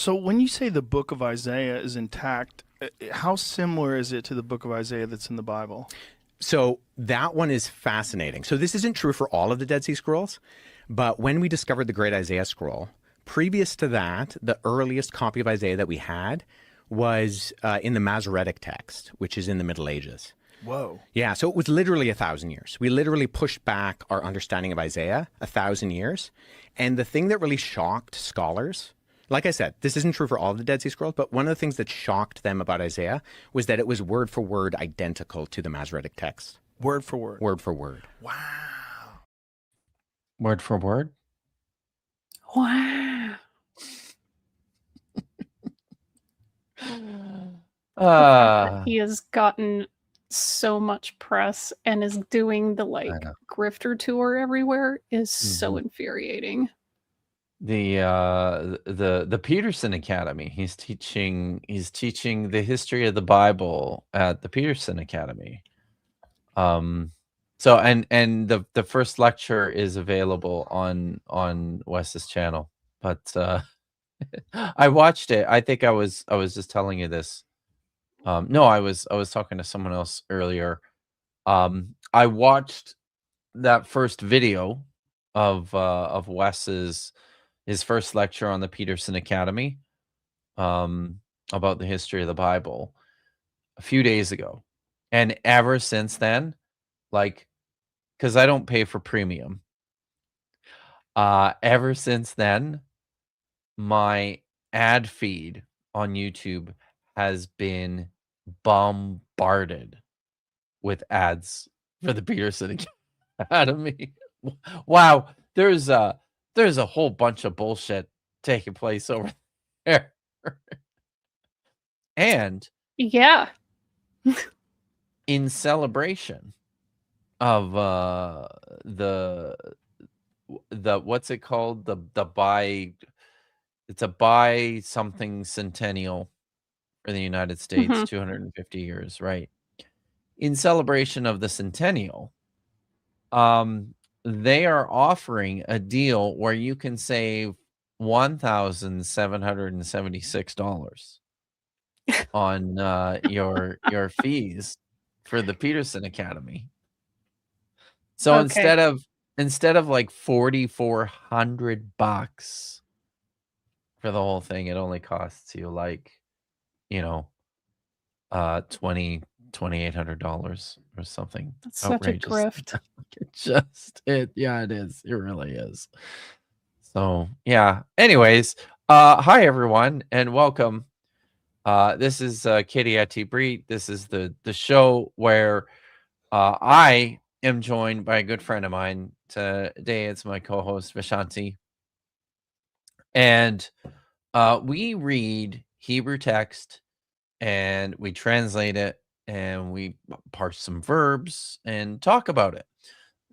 So when you say the book of Isaiah is intact, how similar is it to the book of Isaiah that's in the Bible? So that one is fascinating. So this isn't true for all of the Dead Sea Scrolls, but when we discovered the Great Isaiah Scroll, previous to that, the earliest copy of Isaiah that we had was in the Masoretic text, which is in the Middle Ages. Whoa. Yeah, so it was literally 1,000 years. We literally pushed back our understanding of Isaiah 1,000 years. And the thing that really shocked scholars, like I said, this isn't true for all of the Dead Sea Scrolls, but one of the things that shocked them about Isaiah was that it was word for word identical to the Masoretic text. Word for word. Word for word. Wow. Word for word? Wow. He has gotten so much press and is doing the grifter tour everywhere is so infuriating. The Peterson Academy. He's teaching the history of the Bible at the Peterson Academy. So and the first lecture is available on Wes's channel. But I watched it. I think I was just telling you this. No, I was talking to someone else earlier. I watched that first video of Wes's his first lecture on the Peterson Academy about the history of the Bible a few days ago. And ever since then, like, because I don't pay for premium, ever since then, my ad feed on YouTube has been bombarded with ads for the Peterson Academy. Wow, there's a whole bunch of bullshit taking place over there. And yeah, in celebration of the what's it called, it's a bi something centennial for the United States, 250 years, right? In celebration of the centennial, they are offering a deal where you can save $1,776 on your fees for the Peterson Academy. So instead of like $4,400 for the whole thing, it only costs you like, $2,800 or something. That's such a grift. It is. It really is. So yeah. Anyways, hi everyone and welcome. This is Kitty at Ibrit. This is the show where I am joined by a good friend of mine. Today it's my co-host Vishanti. And we read Hebrew text and we translate it and we parse some verbs and talk about it.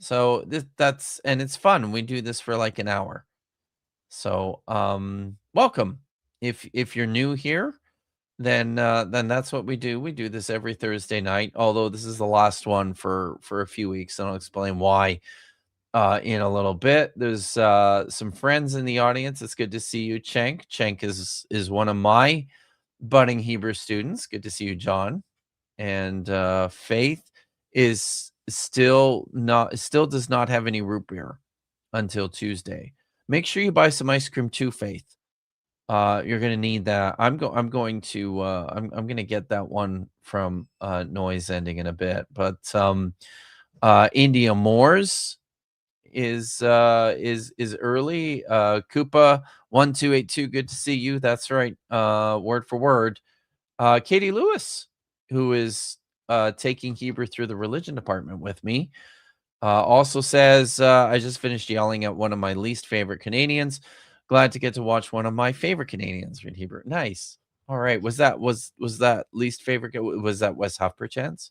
So that's it's fun. We do this for like an hour. So welcome. If you're new here, then that's what we do. We do this every Thursday night, although this is the last one for a few weeks, and I'll explain why in a little bit. There's some friends in the audience. It's good to see you, Cenk. Cenk is one of my budding Hebrew students. Good to see you, John. And Faith still does not have any root beer until Tuesday. Make sure you buy some ice cream too, Faith. You're gonna need that. I'm going to get that one from Noise Ending in a bit. But India Moores is early. Koopa 1282, good to see you. That's right. Word for word. Katie Lewis, who is taking Hebrew through the religion department with me, also says, I just finished yelling at one of my least favorite Canadians. Glad to get to watch one of my favorite Canadians read Hebrew. Nice. All right. Was that least favorite? Was that Wes Huff perchance?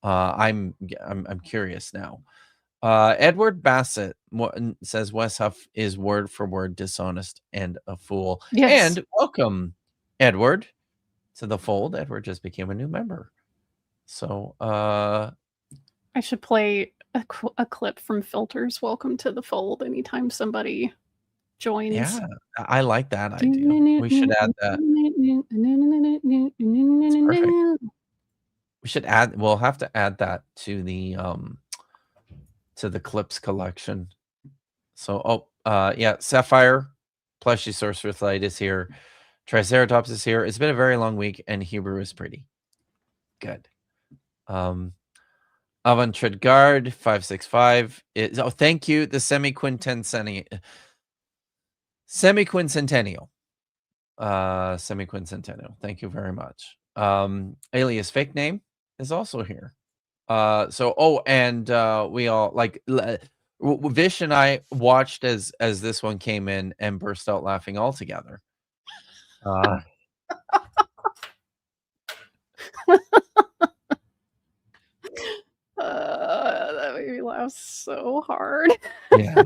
I'm curious now. Edward Bassett says Wes Huff is word for word dishonest and a fool. Yes. And welcome, Edward, to the fold. Edward just became a new member. So I should play a clip from Filter's Welcome to the Fold anytime somebody joins. Yeah, I like that idea. We should add that. It's perfect. We should add. We'll have to add that to the clips collection. So, yeah, Sapphire, Plushy Sorceress Light is here. Triceratops is here. It's been a very long week, and Hebrew is pretty good. Avantred Guard 565 is. Oh, thank you. The semi-quincentennial. Thank you very much. Alias Fake Name is also here. And we all like Vish and I watched as this one came in and burst out laughing all together. That made me laugh so hard. Yeah.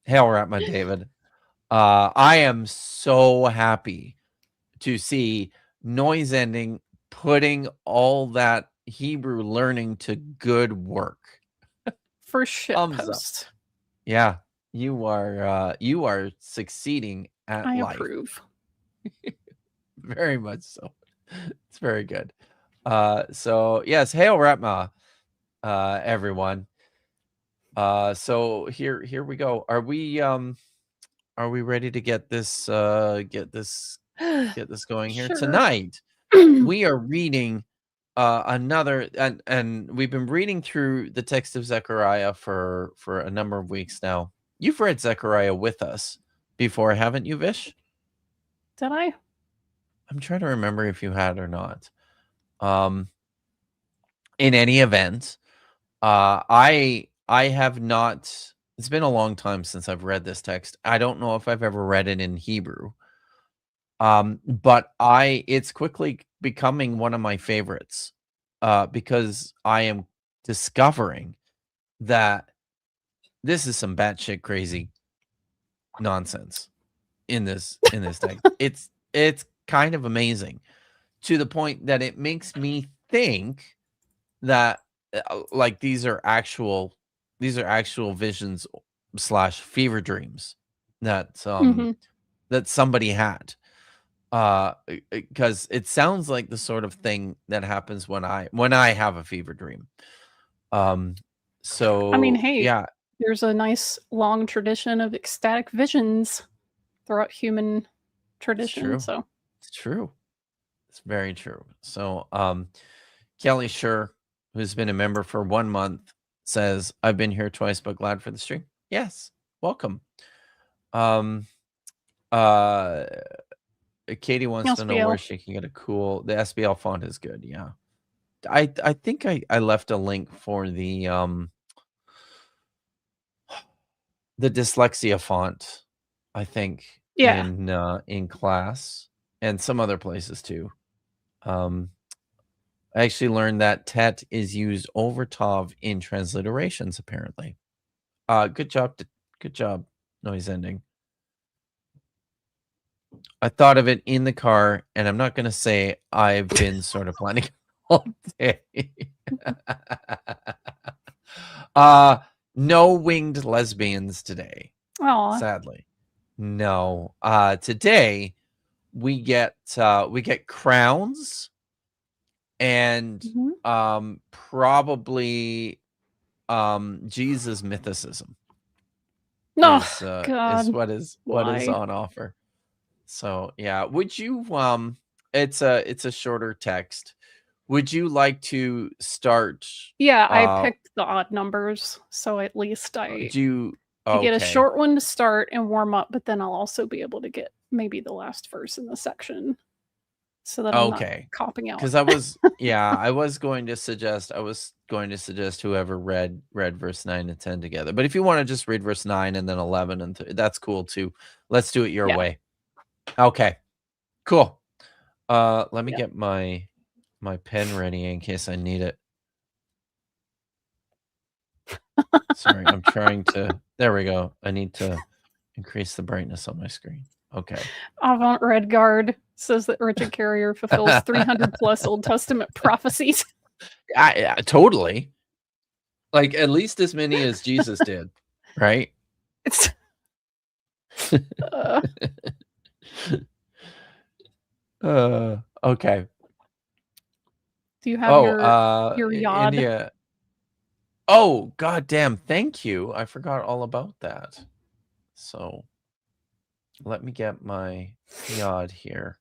Hail Ratma David. I am so happy to see Noise Ending putting all that Hebrew learning to good work. For shitpost. Up. Yeah, you are succeeding at life. I approve. Very much so. It's very good. So yes, hail Ratma, everyone. So here we go. Are we ready to get this going here? Sure. Tonight? We are reading another, and we've been reading through the text of Zechariah for a number of weeks now. You've read Zechariah with us before, haven't you, Vish? Did I? I'm trying to remember if you had or not. In any event, I have not. It's been a long time since I've read this text. I don't know if I've ever read it in Hebrew. But it's quickly becoming one of my favorites, because I am discovering that this is some batshit crazy nonsense in this text. It's kind of amazing, to the point that it makes me think that like these are actual visions / fever dreams that that somebody had. Because it sounds like the sort of thing that happens when I have a fever dream. So I mean, hey, yeah, there's a nice long tradition of ecstatic visions throughout human tradition. It's true. It's very true. So Kelly Schur, who's been a member for 1 month, says, I've been here twice, but glad for the stream. Yes, welcome. Katie wants to know where she can get the SBL font is good. Yeah. I think I left a link for the dyslexia font, I think, in class, and some other places too. I actually learned that tet is used over tav in transliterations, apparently. Good job, Noise Ending. I thought of it in the car, and I'm not going to say I've been sort of planning all day. No winged lesbians today. Aww. Sadly. No. Today we get crowns and probably Jesus mythicism. No, is what is on offer. So yeah, would you it's a shorter text. Would you like to start? Yeah, I picked the odd numbers, so at least I get a short one to start and warm up, but then I'll also be able to get maybe the last verse in the section, so that I'm not copping out. Because I was going to suggest whoever read verse 9 and 10 together. But if you want to just read verse 9 and then 11 and that's cool too. Let's do it your way. Okay, cool. Let me get my pen ready in case I need it. Sorry, I'm trying to. There we go. I need to increase the brightness on my screen. Okay. Avant Red Guard says that Richard Carrier fulfills 300 plus Old Testament prophecies. Totally. Like at least as many as Jesus did, right? Okay. Do you have your yod? India. Oh, goddamn! Thank you. I forgot all about that. So, let me get my yod here.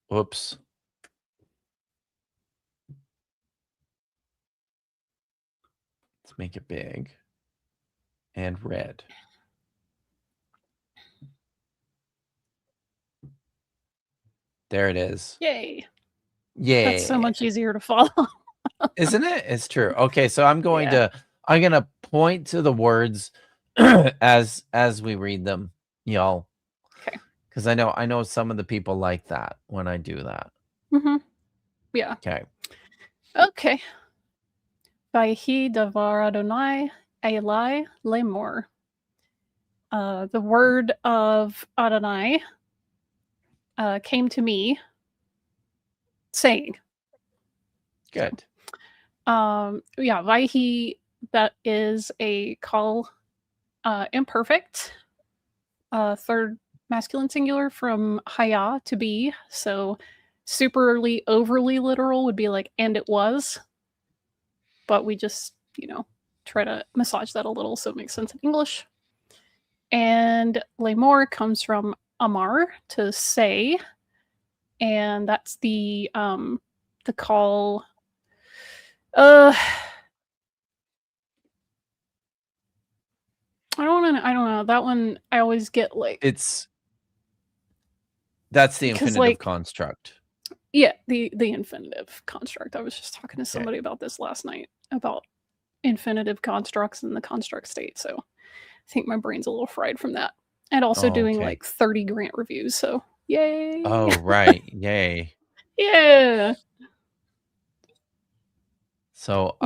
Whoops. Let's make it big and red. There it is. Yay. Yay. That's so much easier to follow. Isn't it? It's true. Okay, so I'm going to point to the words as we read them, y'all. Okay. Because I know some of the people like that when I do that. Mm-hmm. Yeah. Okay. Okay. Vayhi davar Adonai Eli lemor. The word of Adonai came to me, saying. Good. Vayhi, that is a call imperfect. Third masculine singular from haya, to be. So superly overly literal would be like, and it was. But we just, try to massage that a little so it makes sense in English. And lemor comes from amar, to say, and that's the call. I don't know. That one I always get like that's the infinitive construct. Yeah, the infinitive construct. I was just talking to somebody about this last night, about infinitive constructs in the construct state. So I think my brain's a little fried from that. And also doing like 30 grant reviews. So yay. Oh, right. Yay. Yeah. So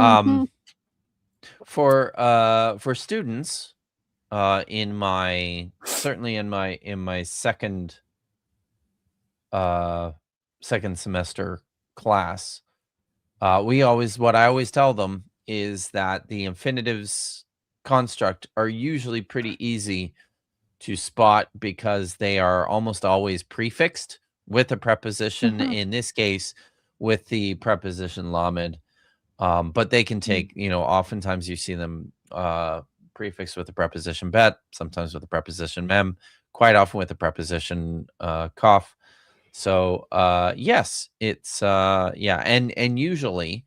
for students certainly in my second semester class, what I always tell them is that the infinitives construct are usually pretty easy to spot because they are almost always prefixed with a preposition, in this case with the preposition lamed. But they can take, oftentimes you see them prefixed with the preposition bet, sometimes with the preposition mem, quite often with the preposition kaf. So yes, it's and usually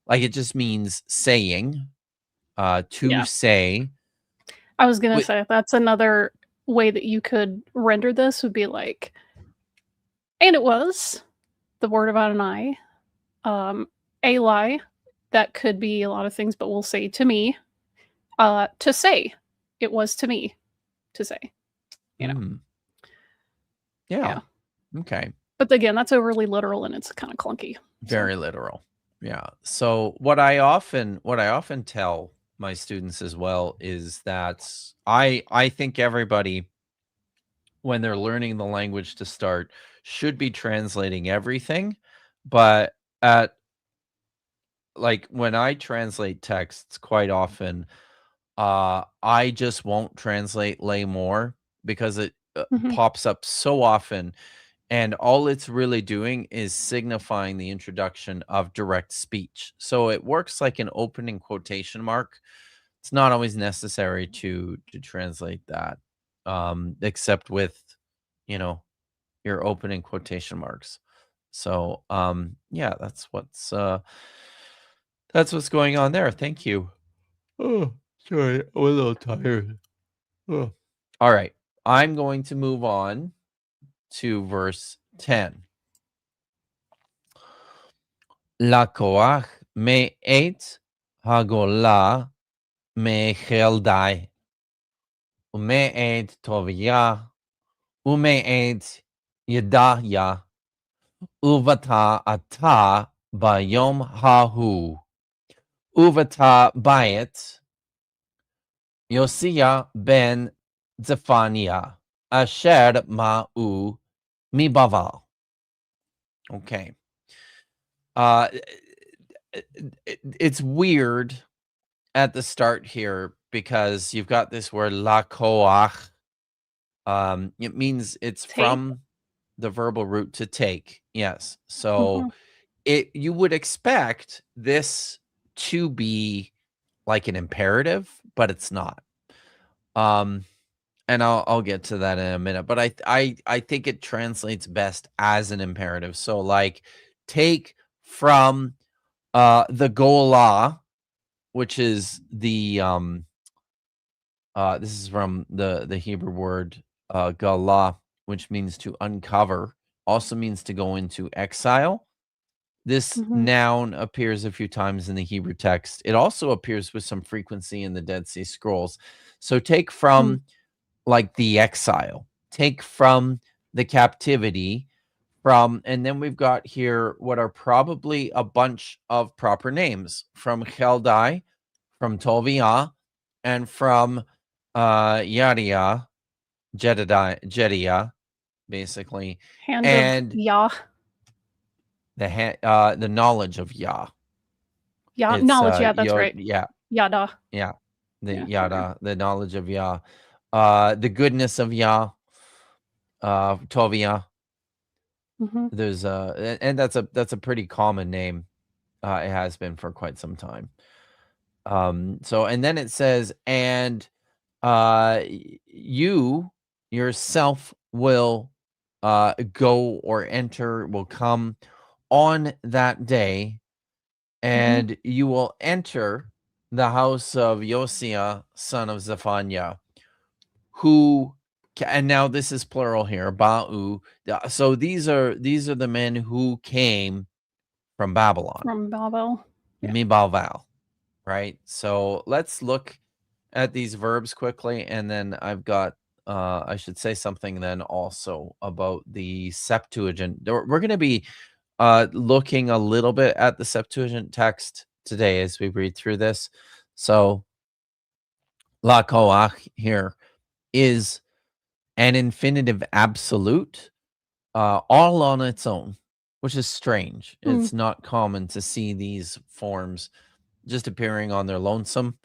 like it just means saying, say. I was gonna say that's another way that you could render this would be like, and it was the word of Adonai, Eli, that could be a lot of things, but we'll say to me, to say, it was to me, to say, Yeah. Okay. But again, that's overly literal and it's kind of clunky. Very literal. Yeah. So what I often tell my students as well is that I think everybody, when they're learning the language to start, should be translating everything. But when I translate texts, quite often, I just won't translate lay more because it pops up so often. And all it's really doing is signifying the introduction of direct speech. So it works like an opening quotation mark. It's not always necessary to translate that, except with, your opening quotation marks. So, that's what's going on there. Thank you. Oh, sorry, I'm a little tired. Oh. All right, I'm going to move on to verse 10. Lakoach me et hagola me cheldai ume et tovia ume et yedahya uvata ata bayom hahu uvata bayet Yosia ben Zephaniah asher ma'u mibaval. Okay. It's weird at the start here because you've got this word lakoach. It means it's from the verbal root to take. Yes. So you would expect this to be like an imperative, but it's not. And I'll get to that in a minute, but I think it translates best as an imperative. So like take from the golah, which is the this is from the Hebrew word galah, which means to uncover, also means to go into exile. This noun appears a few times in the Hebrew text. It also appears with some frequency in the Dead Sea Scrolls. So take from like the exile, take from the captivity, from, and then we've got here what are probably a bunch of proper names from Cheldai, from Tovia, and from Jediah, basically, hand and of Yah. The knowledge of Yah. Yeah, knowledge. Yeah, that's right. Yeah, Yada. Yeah, Yada, the knowledge of Yah, the goodness of Yah, Tovia. There's and that's a pretty common name. It has been for quite some time. So, and then it says, and you yourself will go or enter, will come on that day, and you will enter the house of Josiah, son of Zephaniah, who, and now this is plural here, Ba'u. So these are the men who came from Babylon. From Babel. Mibalval, right? So let's look at these verbs quickly, and then I've got I should say something then also about the Septuagint. We're going to be looking a little bit at the Septuagint text today as we read through this. So la koach here is an infinitive absolute all on its own, which is strange. It's not common to see these forms just appearing on their lonesome.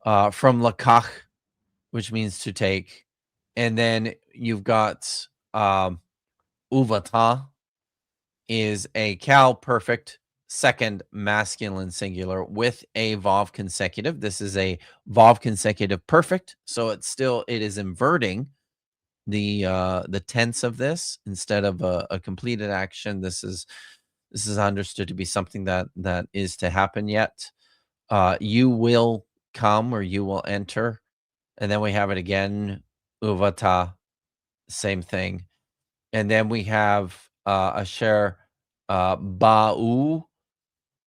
From lakach, which means to take, and then you've got uvata is a cal perfect second masculine singular with a vav consecutive. This is a vav consecutive perfect, so it is inverting the tense of this instead of a completed action. This is understood to be something that is to happen yet. You will come, or you will enter, and then we have it again, uvata, same thing, and then we have asher ba'u.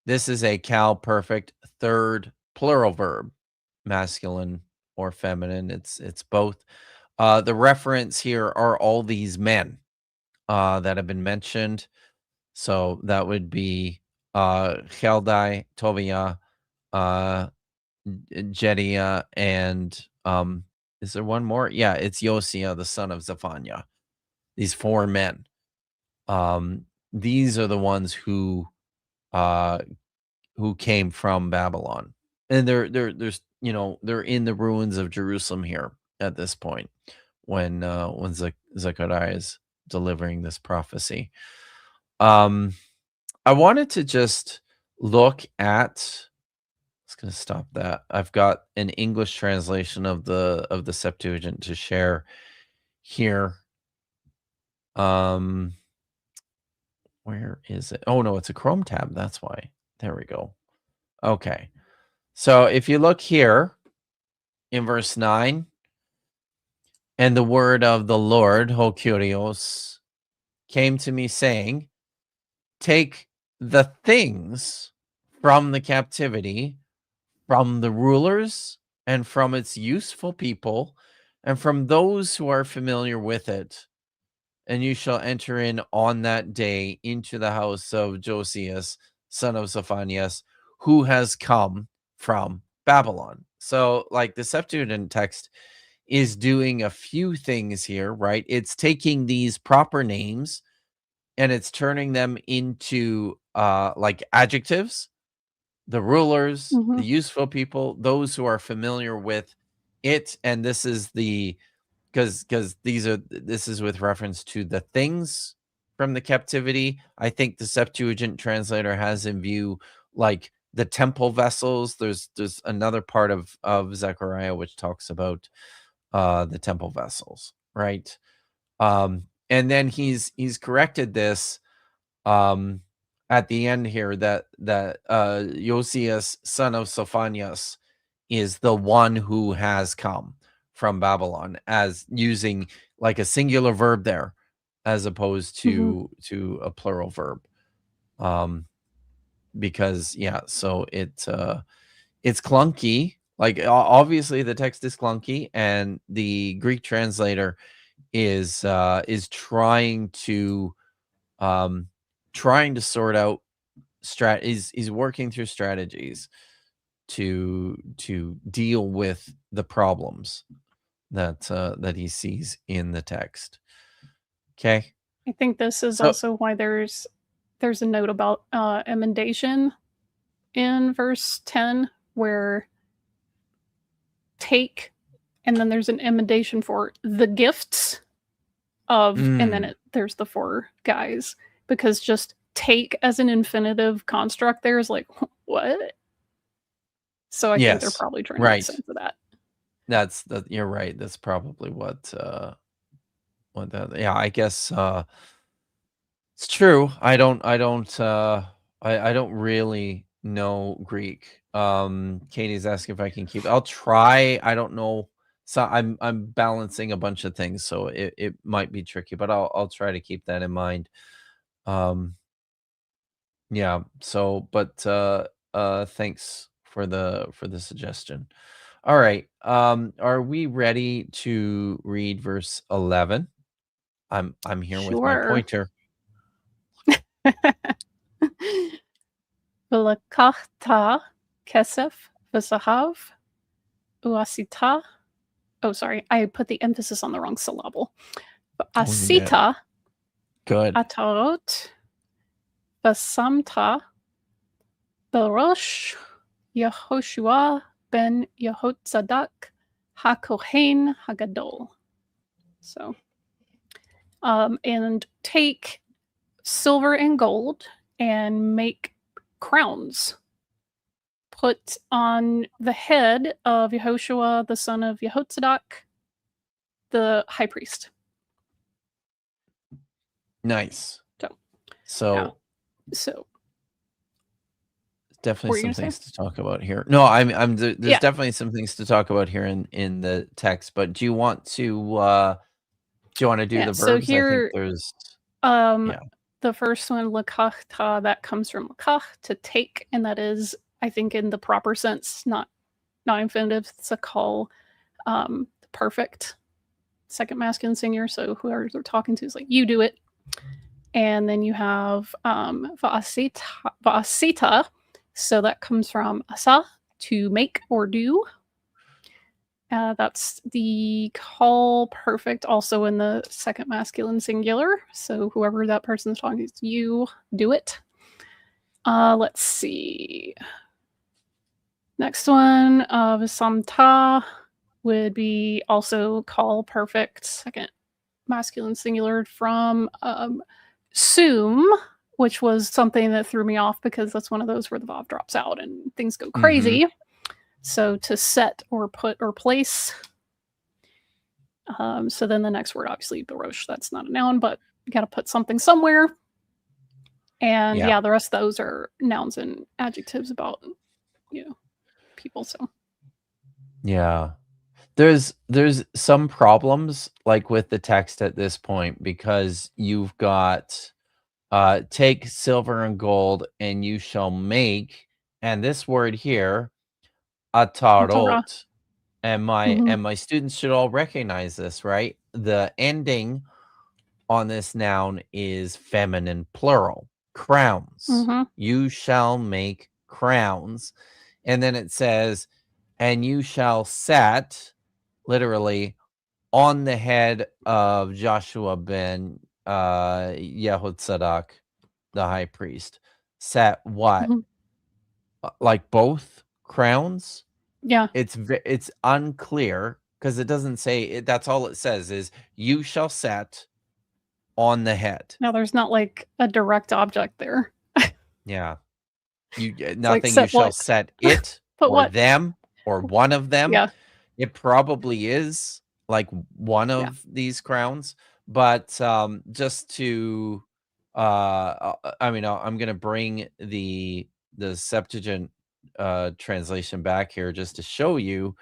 This is a cal perfect third plural verb, masculine or feminine. It's both. The reference here are all these men that have been mentioned. So that would be Cheldai, Tovia, Jediah, and is there one more? Yeah, it's Josiah, the son of Zephaniah. These four men. These are the ones who came from Babylon, and they're in the ruins of Jerusalem here at this point when Zechariah is delivering this prophecy. I wanted to just look at. I was going to stop that. I've got an English translation of the Septuagint to share here. Where is it? Oh no, it's a Chrome tab. That's why. There we go. Okay. So if you look here in verse 9, and the word of the Lord, Ho Kyrios, came to me saying, take the things from the captivity, from the rulers, and from its useful people, and from those who are familiar with it, and you shall enter in on that day into the house of Josias, son of Zephaniah, who has come from Babylon. So, like, the Septuagint text is doing a few things here, right? It's taking these proper names and it's turning them into like adjectives the rulers, the useful people, those who are familiar with it. And this is because this is with reference to the things from the captivity. I think the Septuagint translator has in view like the temple vessels. There's another part of Zechariah which talks about the temple vessels, right? And then he's corrected this at the end here that Josias, son of Sophonias, is the one who has come from Babylon, as using like a singular verb there as opposed to a plural verb. Because so it's clunky. Like obviously the text is clunky, and the Greek translator is trying to sort out is working through strategies to deal with the problems that he sees in the text. Okay. I think this is also why there's a note about emendation in verse 10, where take, and then there's an emendation for the gifts of, and then there's the 4 guys, because just take as an infinitive construct there is like, what? So I think they're probably trying to make sense of that. You're right. That's probably what that. Yeah, I guess it's true. I don't really know Greek. Katie's asking if I can keep. I'll try. I don't know. So I'm balancing a bunch of things, so it might be tricky, but I'll try to keep that in mind. Yeah. So, but thanks for the suggestion. All right. Are we ready to read verse 11? I'm here with my pointer. V'lekachta kesef v'zahav uasita. Oh, sorry, I put the emphasis on the wrong syllable. Asita. Good. Atarot. V'samta. Berosh. Yehoshua ben Yehotzadak. HaKohen HaGadol. So, and take silver and gold and make crowns. Put on the head of Yehoshua, the son of Yehotzadak, the high priest. Nice. So definitely some things to talk about here. No, there's definitely some things to talk about here in the text. But do you want to do the verbs? So here, I think there's the first one, lekachta, that comes from lekach, to take, and that is, I think, in the proper sense, not infinitive. It's a call, perfect second masculine singular. So whoever they're talking to is like, you do it. And then you have va'asita. So that comes from asa, to make or do. That's the call perfect, also in the second masculine singular. So whoever that person's talking to, you do it. Let's see. Next one, Visamta would be also call perfect, second masculine singular, from sum, which was something that threw me off because that's one of those where the vav drops out and things go crazy. So to set or put or place. So then the next word, obviously, Barosh, that's not a noun, but you got to put something somewhere. And the rest of those are nouns and adjectives about, people. So there's some problems like with the text at this point, because you've got take silver and gold and you shall make, and this word here, atarot, and my students should all recognize this, right? The ending on this noun is feminine plural, crowns. You shall make crowns. And then it says, and you shall set, literally, on the head of Joshua ben Yehotzadak, the high priest. Set what? like both crowns, Yeah. it's unclear because it doesn't say it. That's all it says is you shall set on the head. No, there's not like a direct object there. Yeah. Nothing like, you shall what? set it But or what? them or one of them. Yeah. It probably is like one of these crowns, but just to I mean, I'm going to bring the Septuagint translation back here just to show you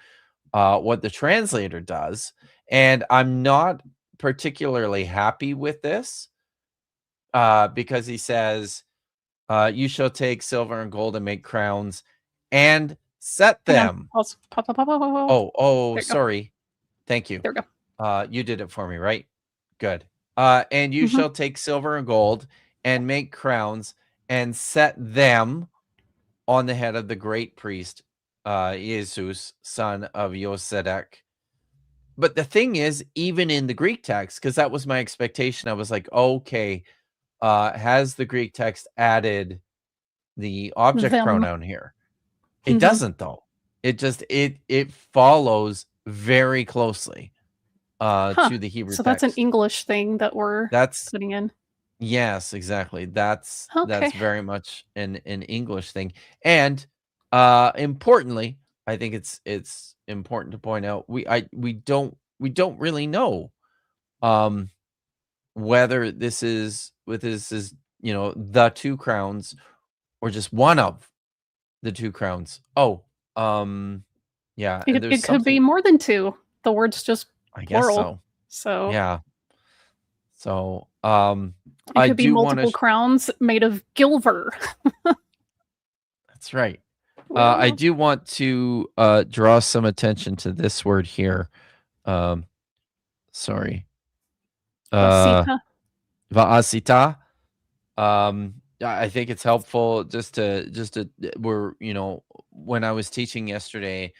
what the translator does. And I'm not particularly happy with this because he says, you shall take silver and gold and make crowns and set them. Oh, sorry. Thank you. There we go. You did it for me, right? Good. And you shall take silver and gold and make crowns and set them on the head of the great priest, Jesus, son of Yosedek. But the thing is, even in the Greek text, because that was my expectation, I was like, okay, has the Greek text added the object pronoun here? It doesn't, though. It just it follows very closely to the Hebrew text. So that's an English thing that we're putting in. Yes, exactly. That's very much an English thing. And importantly, I think it's important to point out we don't really know whether this is the two crowns or just one of the two crowns. Yeah. It could be more than two. The word's just plural. I guess so. Yeah. So it could be multiple crowns made of gilver. That's right. I do want to draw some attention to this word here. Sorry. Va'asita. I think it's helpful just to when I was teaching yesterday,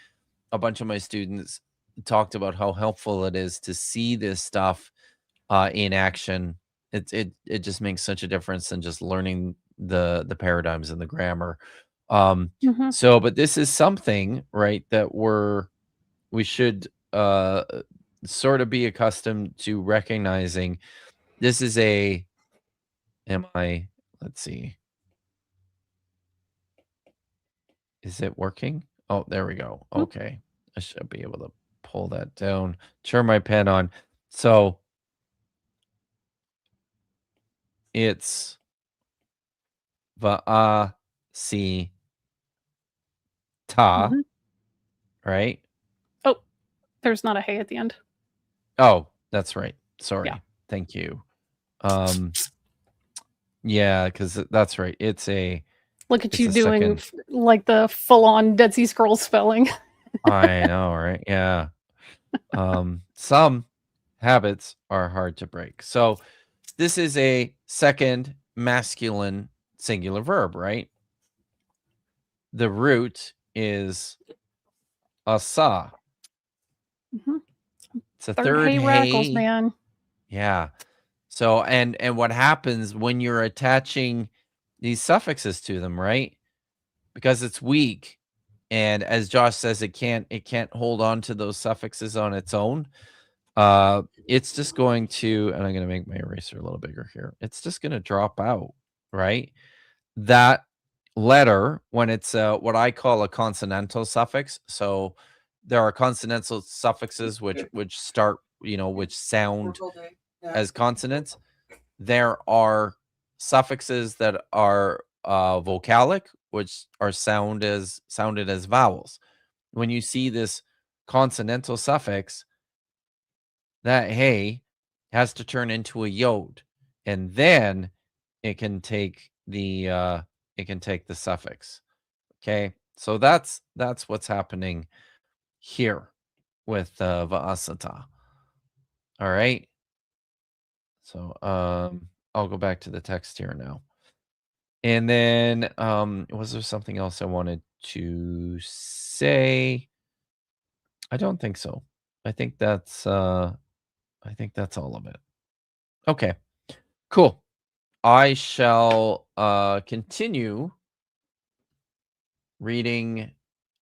a bunch of my students talked about how helpful it is to see this stuff in action. It just makes such a difference than just learning the paradigms and the grammar. So, but this is something, right, that we should sort of be accustomed to recognizing. This is let's see. Is it working? Oh, there we go. Okay. I should be able to pull that down, turn my pen on. So it's va'asita, right? Oh, there's not a hey at the end. Oh, that's right. Sorry. Yeah. Thank you. Yeah, because that's right. It's a look at you doing like the full-on Dead Sea Scrolls spelling. I know, right? Yeah. Some habits are hard to break. So this is a second masculine singular verb, right? The root is asa. It's a third hey. Radicals, man. Yeah. So and what happens when you're attaching these suffixes to them, right? Because it's weak, and as Josh says, it can't hold on to those suffixes on its own. It's just going to, and I'm going to make my eraser a little bigger here. It's just going to drop out, right? That letter, when it's what I call a consonantal suffix. So there are consonantal suffixes which start, which sound as consonants. There are suffixes that are vocalic, which are sounded as vowels. When you see this consonantal suffix, that hey has to turn into a yod, and then it can take the suffix. Okay, so that's what's happening here with va'asata. All right. So I'll go back to the text here now. And then was there something else I wanted to say? I don't think so. I think that's all of it. Okay. Cool. I shall continue reading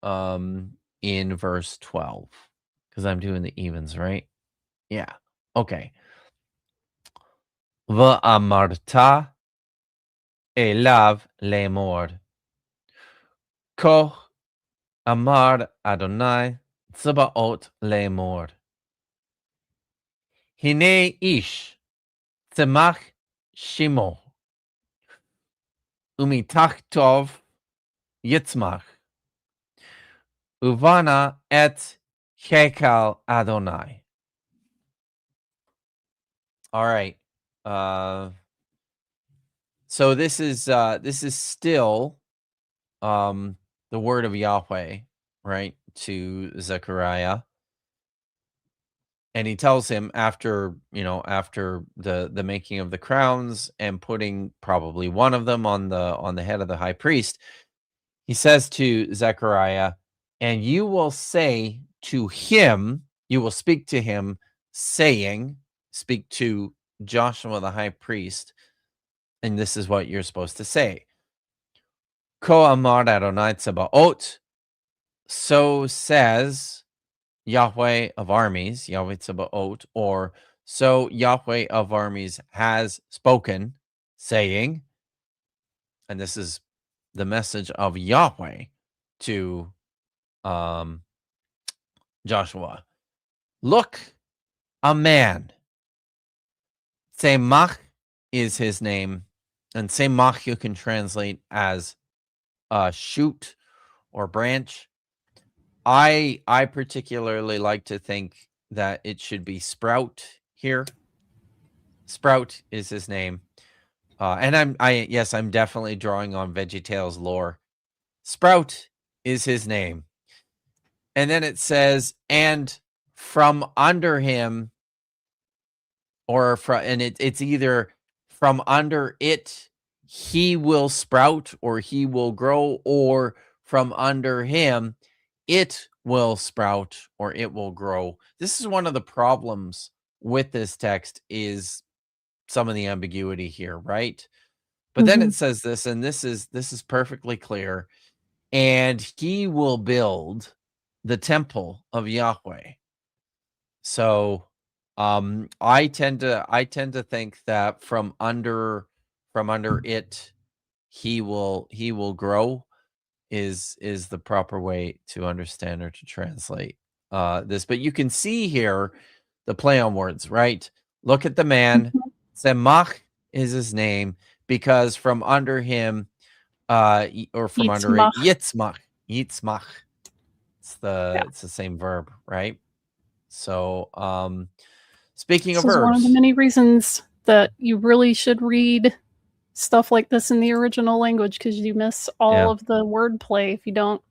in verse 12, because I'm doing the evens, right? Yeah. Okay. V'amarta elav lemor. Ko amar Adonai Tzebaot lemor. Hine ish tzemach shimo. Umitach tov yitzmach. Uvana et Hekal Adonai. All right. So this is still the word of Yahweh, right, to Zechariah. And he tells him after the making of the crowns and putting probably one of them on the head of the high priest, he says to Zechariah, and you will say to him, you will speak to him, saying, speak to Joshua the high priest, and this is what you're supposed to say. Ko amar Adonai Tzebaot, so says Yahweh of armies, Yahweh Tzebaot, or so Yahweh of armies has spoken, saying, and this is the message of Yahweh to Joshua. Look, a man. Tzemach is his name, and Tzemach you can translate as a shoot or branch. I particularly like to think that it should be Sprout here. Sprout is his name. And I'm definitely drawing on VeggieTales lore. Sprout is his name. And then it says, and from under him, or it's either from under it, he will sprout or he will grow, or from under him, it will sprout or it will grow. This is one of the problems with this text, is some of the ambiguity here, right? But then it says this, and this is perfectly clear. And he will build the temple of Yahweh. So I tend to think that from under it, he will grow is the proper way to understand or to translate this. But you can see here the play on words, right? Look at the man. Tzemach is his name, because from under him, or from under it, Yitzmach. It's the same verb, right? So speaking of verbs, this is one of the many reasons that you really should read stuff like this in the original language, because you miss all of the wordplay if you don't.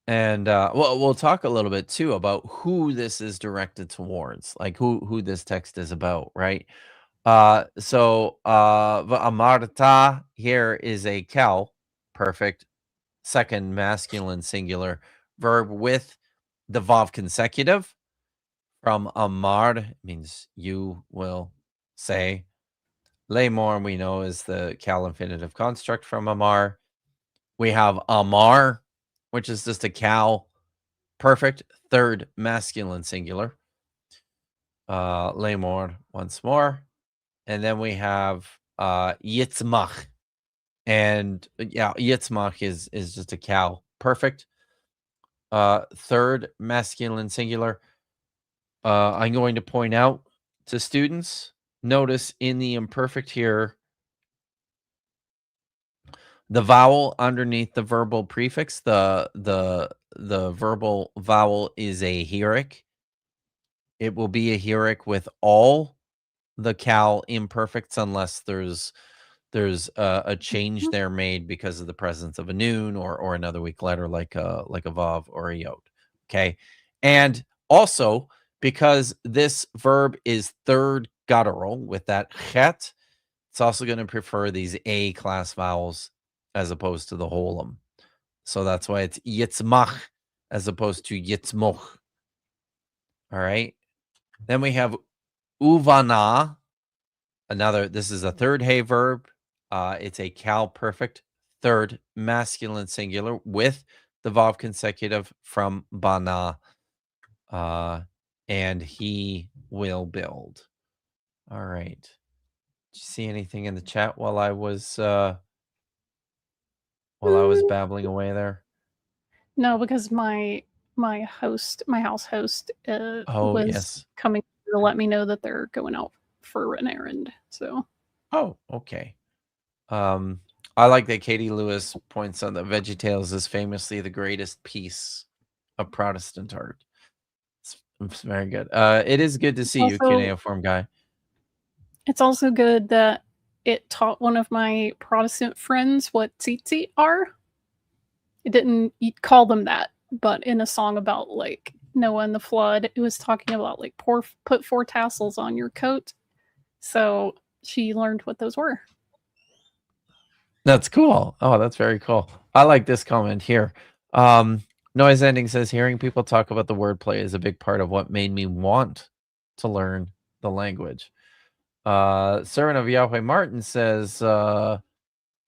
And we'll talk a little bit too about who this is directed towards, like who this text is about, right? So V'amarta here is a kel, perfect, second masculine singular verb with the vav consecutive. From amar means you will say. Lemor, we know, is the cal infinitive construct from amar. We have amar, which is just a cal, perfect, third masculine singular. Lemor once more. And then we have yitzmach. And yitzmach is just a cal, perfect, third masculine singular. I'm going to point out to students, notice in the imperfect here, the vowel underneath the verbal prefix, the verbal vowel is a heric. It will be a heric with all the cal imperfects, unless there's a change there made because of the presence of a noon or another weak letter like a vav or a yod. Okay, and also because this verb is third guttural with that chet, it's also going to prefer these A class vowels as opposed to the holum. So that's why it's yitzmach as opposed to yitzmoch. All right. Then we have uvana. This is a third hey verb. It's a cal perfect, third masculine singular with the Vav consecutive from Bana. And he will build. All right. Did you see anything in the chat while I was babbling away there? No, because my house host was coming to let me know that they're going out for an errand. So. Oh, okay. I like that Katie Lewis points out that VeggieTales is famously the greatest piece of Protestant art. It's very good. It is good to see you, cuneiform guy. It's also good that it taught one of my Protestant friends what tzitzit are. It didn't call them that, but in a song about like Noah and the flood, it was talking about like put 4 tassels on your coat. So she learned what those were. That's cool. Oh, that's very cool. I like this comment here. Noise Ending says, hearing people talk about the wordplay is a big part of what made me want to learn the language. Servant of Yahweh Martin says, oh,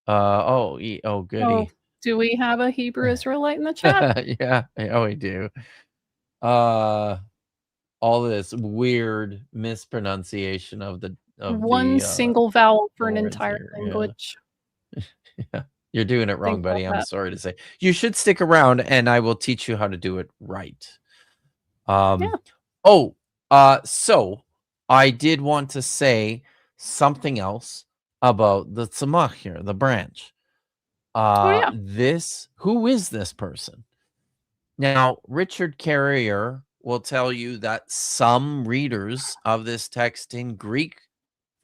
goody. Oh, do we have a Hebrew Israelite in the chat? Yeah, we do. All this weird mispronunciation of one single vowel for an entire language. Yeah, you're doing it wrong, buddy. I'm sorry to say. You should stick around, and I will teach you how to do it right. So I did want to say something else about the tzemach here, the branch. Who is this person? Now, Richard Carrier will tell you that some readers of this text in Greek,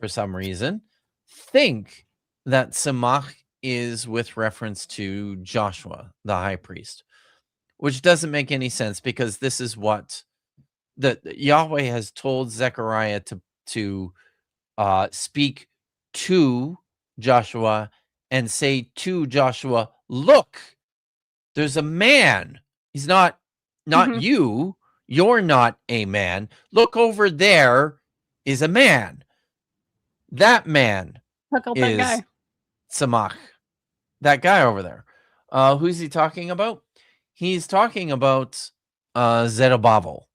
for some reason, think that tzemach is with reference to Joshua, the high priest, which doesn't make any sense because this is what Yahweh has told Zechariah to speak to Joshua and say to Joshua, look, there's a man. He's not you. You're not a man. Look over there is a man. That man is that guy. Tzemach. That guy over there. Who's he talking about? He's talking about Zerubbabel,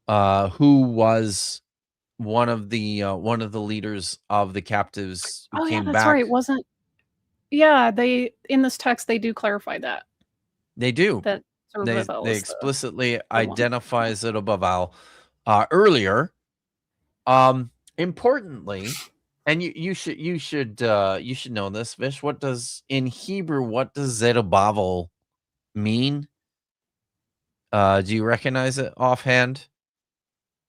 who was one of the leaders of the captives who came back. That's right. It wasn't. Yeah, they in this text they do clarify that. They do. That they explicitly identify Zerubbabel earlier. Importantly, and you should know this, Vish. In Hebrew, what does Zerubbabel mean? Do you recognize it offhand?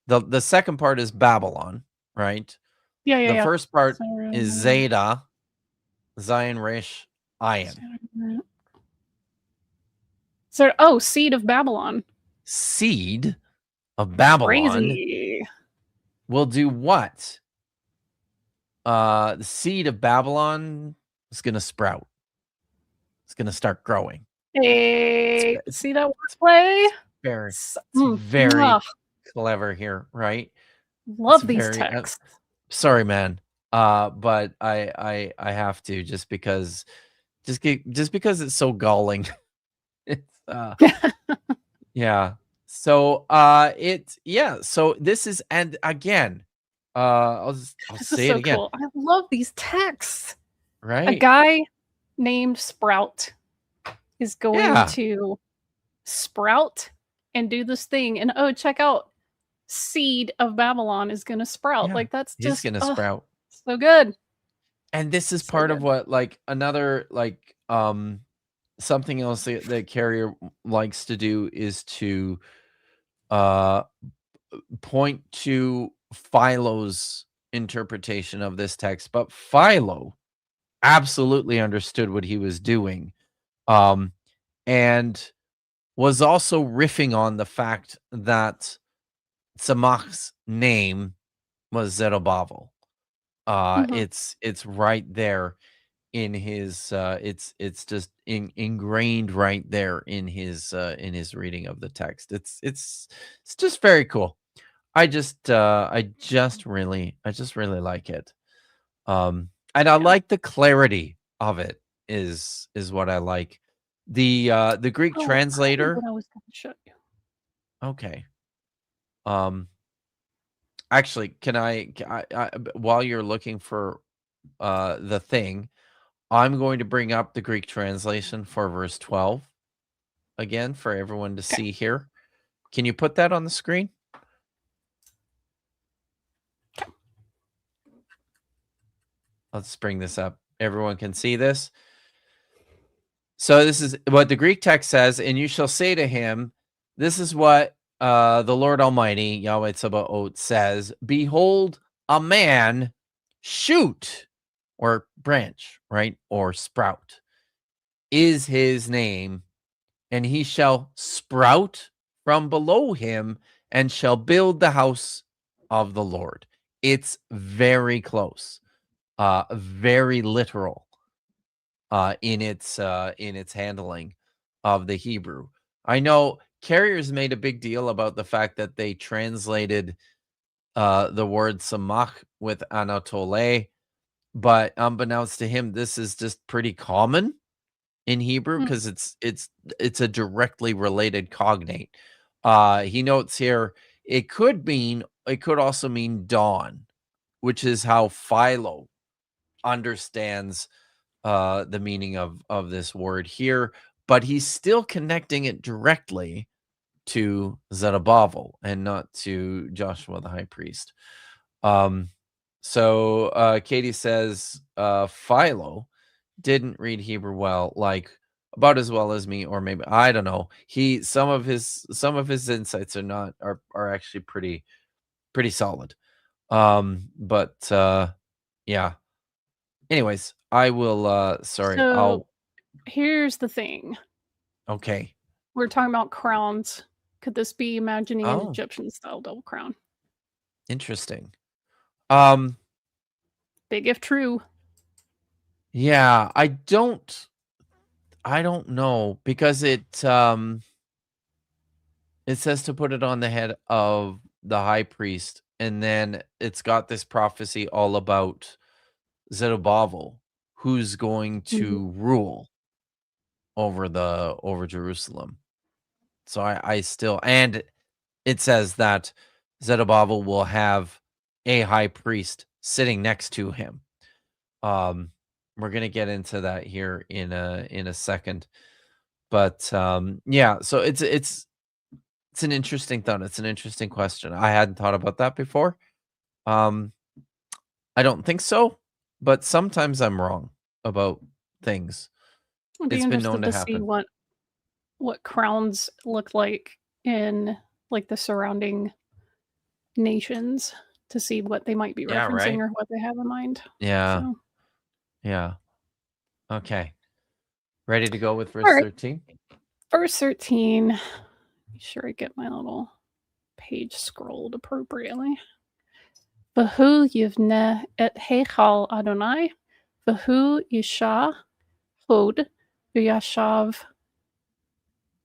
The second part is Babylon, right? Yeah. The first part is Zeta, Zion Resh Ayin. So, seed of Babylon. Seed of Babylon. Crazy. Will do what? The seed of Babylon is going to sprout. It's going to start growing. Hey, see that wordplay? Very clever here, right? Love these texts. Sorry, man. But I have to just because it's so galling. It's yeah. So so this is, and again, I'll say it again. Cool. I love these texts. Right. A guy named Sprout is going to sprout and do this thing, and check out, seed of Babylon is going to sprout. Like that's just going to sprout. So good. And this is part of what, like, another, like, something else that Carrier likes to do is to point to Philo's interpretation of this text. But Philo absolutely understood what he was doing, and was also riffing on the fact that Tzemach's name was Zerubbabel. It's right there in his it's just ingrained right there in his reading of the text. It's just very cool. I just really like it. And I like the clarity of it is what I like. The Greek translator. What I was going to show you. Okay. Actually, can I while you're looking for the thing, I'm going to bring up the Greek translation for verse 12 again for everyone to see here. Can you put that on the screen? Let's bring this up. Everyone can see this. So this is what the Greek text says, and you shall say to him, this is what the Lord Almighty, Yahweh Tzebaoth, says, behold, a man shoot, or branch, right, or sprout, is his name, and he shall sprout from below him and shall build the house of the Lord. It's very close, very literal in its handling of the Hebrew. I know Carrier's made a big deal about the fact that they translated the word samach with Anatole, but unbeknownst to him, this is just pretty common in Hebrew because it's a directly related cognate. He notes here it could also mean dawn, which is how Philo understands the meaning of this word here, but he's still connecting it directly to Zerubbabel and not to Joshua the high priest. So Katie says Philo didn't read Hebrew well, like about as well as me, or maybe I don't know. Some of his insights are actually pretty solid. But yeah. Anyways, I will sorry. So here's the thing. Okay. We're talking about crowns. Could this be imagining an Egyptian style double crown? Interesting. Big if true. Yeah, I don't know because it says to put it on the head of the high priest, and then it's got this prophecy all about Zerubbabel, who's going to rule over Jerusalem. So I still, and it says that Zerubbabel will have a high priest sitting next to him. We're gonna get into that here in a second, but yeah. So it's an interesting thought. It's an interesting question. I hadn't thought about that before. I don't think so, but sometimes I'm wrong about things. I'd be interested to see what crowns look like in like the surrounding nations to see what they might be referencing or what they have in mind. Yeah. So. Yeah. Okay. Ready to go with verse 13? Verse 13. Make sure I get my little page scrolled appropriately. V'hu yivneh et heichal Adonai, v'hu yisha hod v'yashav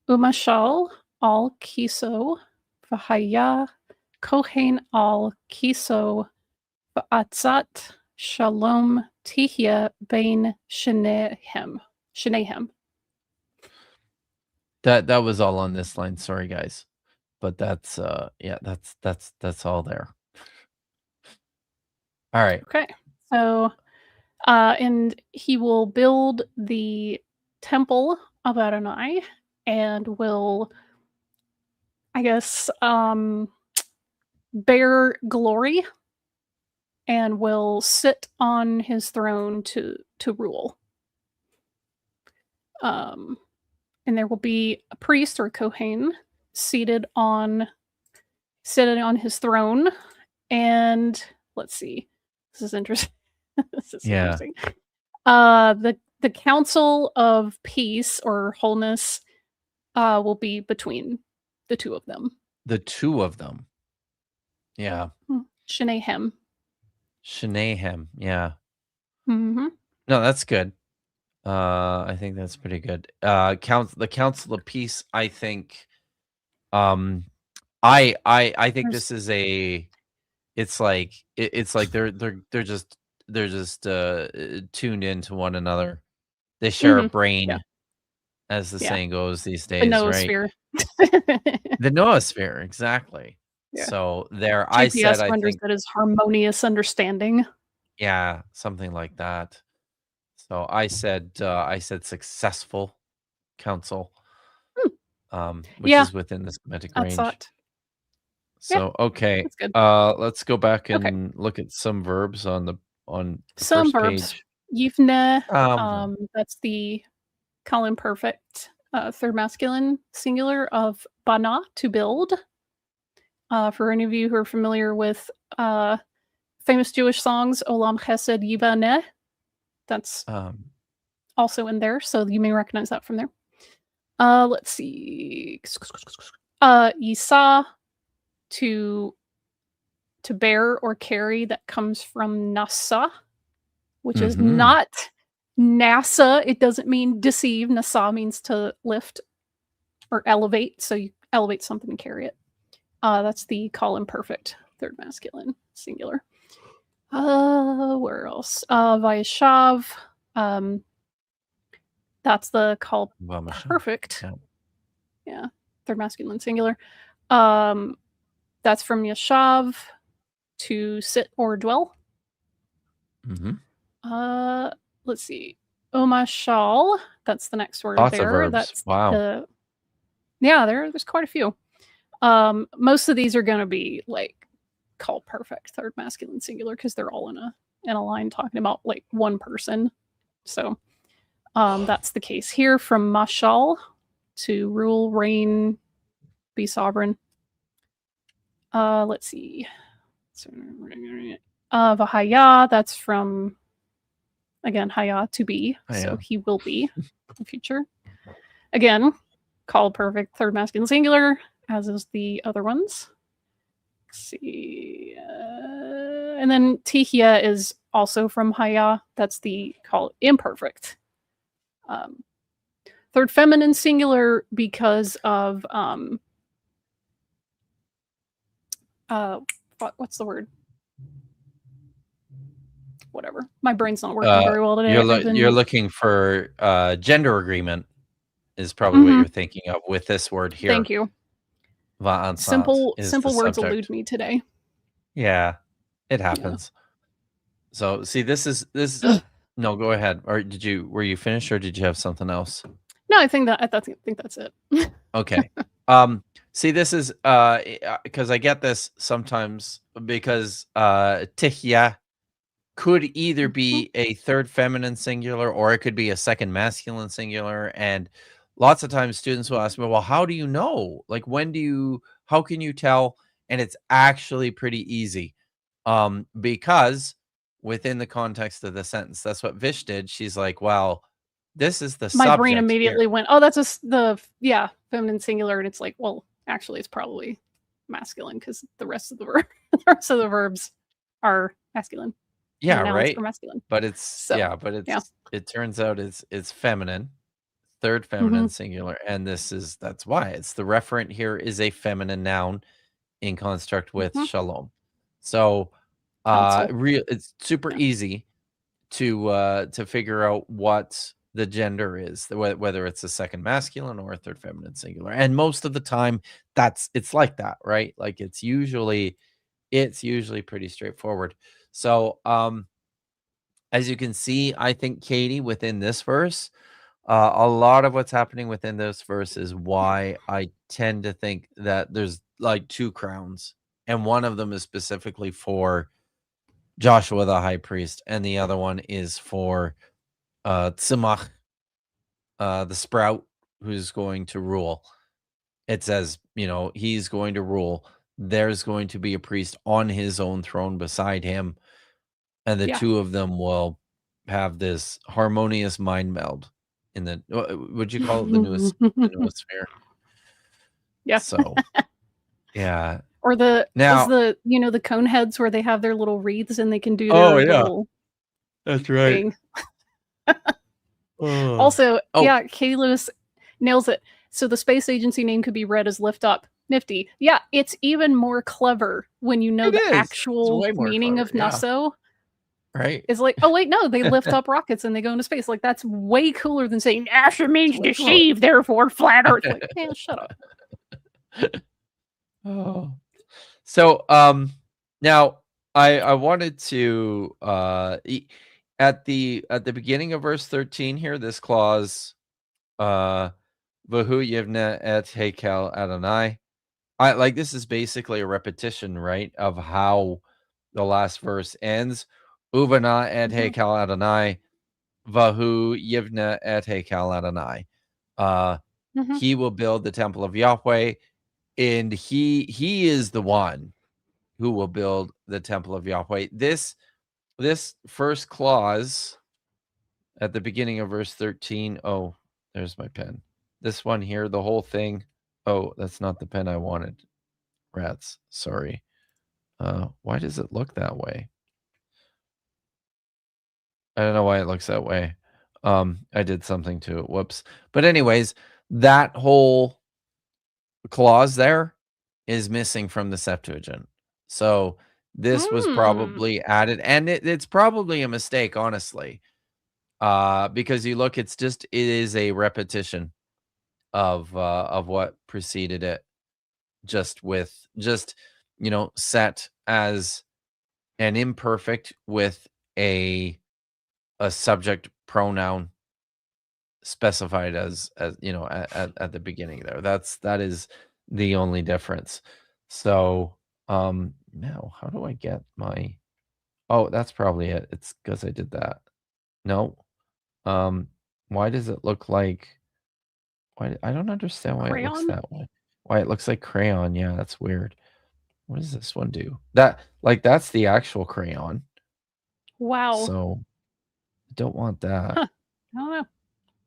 umashal al kiso v'haya kohen al kiso v'atzat shalom tihya bein shenehem. That was all on this line. Sorry, guys, but that's that's all there. All right. Okay. So, and he will build the temple of Adonai and will, I guess, bear glory and will sit on his throne to rule. And there will be a priest or a Kohen seated on his throne. And let's see. This is interesting. Interesting. The council of peace or wholeness will be between the two of them. The two of them. Yeah. Shenehem. Yeah. Mm-hmm. No, that's good. I think that's pretty good. The council of peace. I think. I think this is a. It's like they're just tuned into one another, They share a brain, as the saying goes these days, the noosphere. right? The noosphere, exactly. Yeah. So there, GPS renders that as harmonious understanding. Yeah, something like that. So I said successful counsel, which is within the semantic range. Thought. So okay, that's good. Let's go back and look at some verbs on the some first verbs. page. Yifne, that's the call imperfect third masculine singular of bana, to build. For any of you who are familiar with famous Jewish songs, Olam Chesed Yivaneh, that's also in there, so you may recognize that from there. Let's see. Yisa, to bear or carry, that comes from nasa, which is not NASA. It doesn't mean deceive. Nasa means to lift or elevate, so you elevate something and carry it. That's the call imperfect third masculine singular. Where else? Vayashav, that's the call perfect. Yeah, third masculine singular. That's from Yashav, to sit or dwell. Let's see. Omashal, that's the next word. Lots there. Of verbs. That's wow. There's quite a few. Most of these are going to be like call perfect third masculine singular because they're all in a line talking about like one person. So that's the case here. From mashal, to rule, reign, be sovereign. Let's see. Vahaya, that's from, again, haya, to be. So he will be in the future. Again, call perfect third masculine singular, as is the other ones. Let's see. And then tihya is also from haya. That's the call imperfect. Third feminine singular because of what's the word? Whatever. My brain's not working very well today. You're looking for gender agreement is probably what you're thinking of with this word here. Thank you. Simple words elude me today. Yeah, it happens. Yeah. So see, this is no, go ahead. Or were you finished, or did you have something else? No, I think that's it. Okay. See, this is because I get this sometimes because tihya could either be a third feminine singular or it could be a second masculine singular. And lots of times students will ask me, well, how do you know? Like, how can you tell? And it's actually pretty easy because within the context of the sentence, that's what Vish did. She's like, well, this is the subject. My brain immediately went, oh, that's the feminine singular. And it's like, well, actually, it's probably masculine because the rest of the verbs are masculine. Yeah, right. For masculine. But it turns out it's feminine, third feminine singular, and that's why it's the referent here is a feminine noun in construct with shalom. So it's super easy to figure out what the gender is, whether it's a second masculine or a third feminine singular. And most of the time it's like that, right? Like it's usually pretty straightforward. So as you can see, I think, Katie, within this verse, a lot of what's happening within this verse is why I tend to think that there's like two crowns, and one of them is specifically for Joshua the high priest, and the other one is for Tzimach, the sprout, who's going to rule. It says, he's going to rule. There's going to be a priest on his own throne beside him, and the two of them will have this harmonious mind meld in the, would you call it the noosphere? Yeah. So, yeah. Or the cone heads where they have their little wreaths and they can do their little that's right. Also, Katie Lewis nails it. So the space agency name could be read as Lift Up. Nifty. Yeah, it's even more clever when you know the actual meaning of Naso. Right? It's like, oh wait, no, they lift up rockets and they go into space. Like that's way cooler than saying Asher means deceive, therefore flat Earth. Like, man, shut up. Oh. So now I wanted to at the beginning of verse 13 here, this clause Vahu Yivna et Hekel Adonai. This is basically a repetition, right, of how the last verse ends. Uvana et Hekel Adonai, Vahu Yivna et Hekel Adonai. He will build the temple of Yahweh, and he is the one who will build the temple of Yahweh. This first clause at the beginning of verse 13. Oh, there's my pen. This one here, the whole thing. Oh, that's not the pen I wanted. Rats. Sorry. Why does it look that way? I don't know why it looks that way. I did something to it. Whoops. But anyways, that whole clause there is missing from the Septuagint. So this was probably added, and it's probably a mistake, honestly. Because you look, it is a repetition of what preceded it, just set as an imperfect with a subject pronoun specified as at the beginning there. That is the only difference. So now how do I get my that's probably it. It's because I did that. No. Why does it look like I don't understand why Crayon? it looks that way. Why it looks like crayon. Yeah, that's weird. What does this one do? That's the actual crayon. Wow. So I don't want that. Huh. I don't know.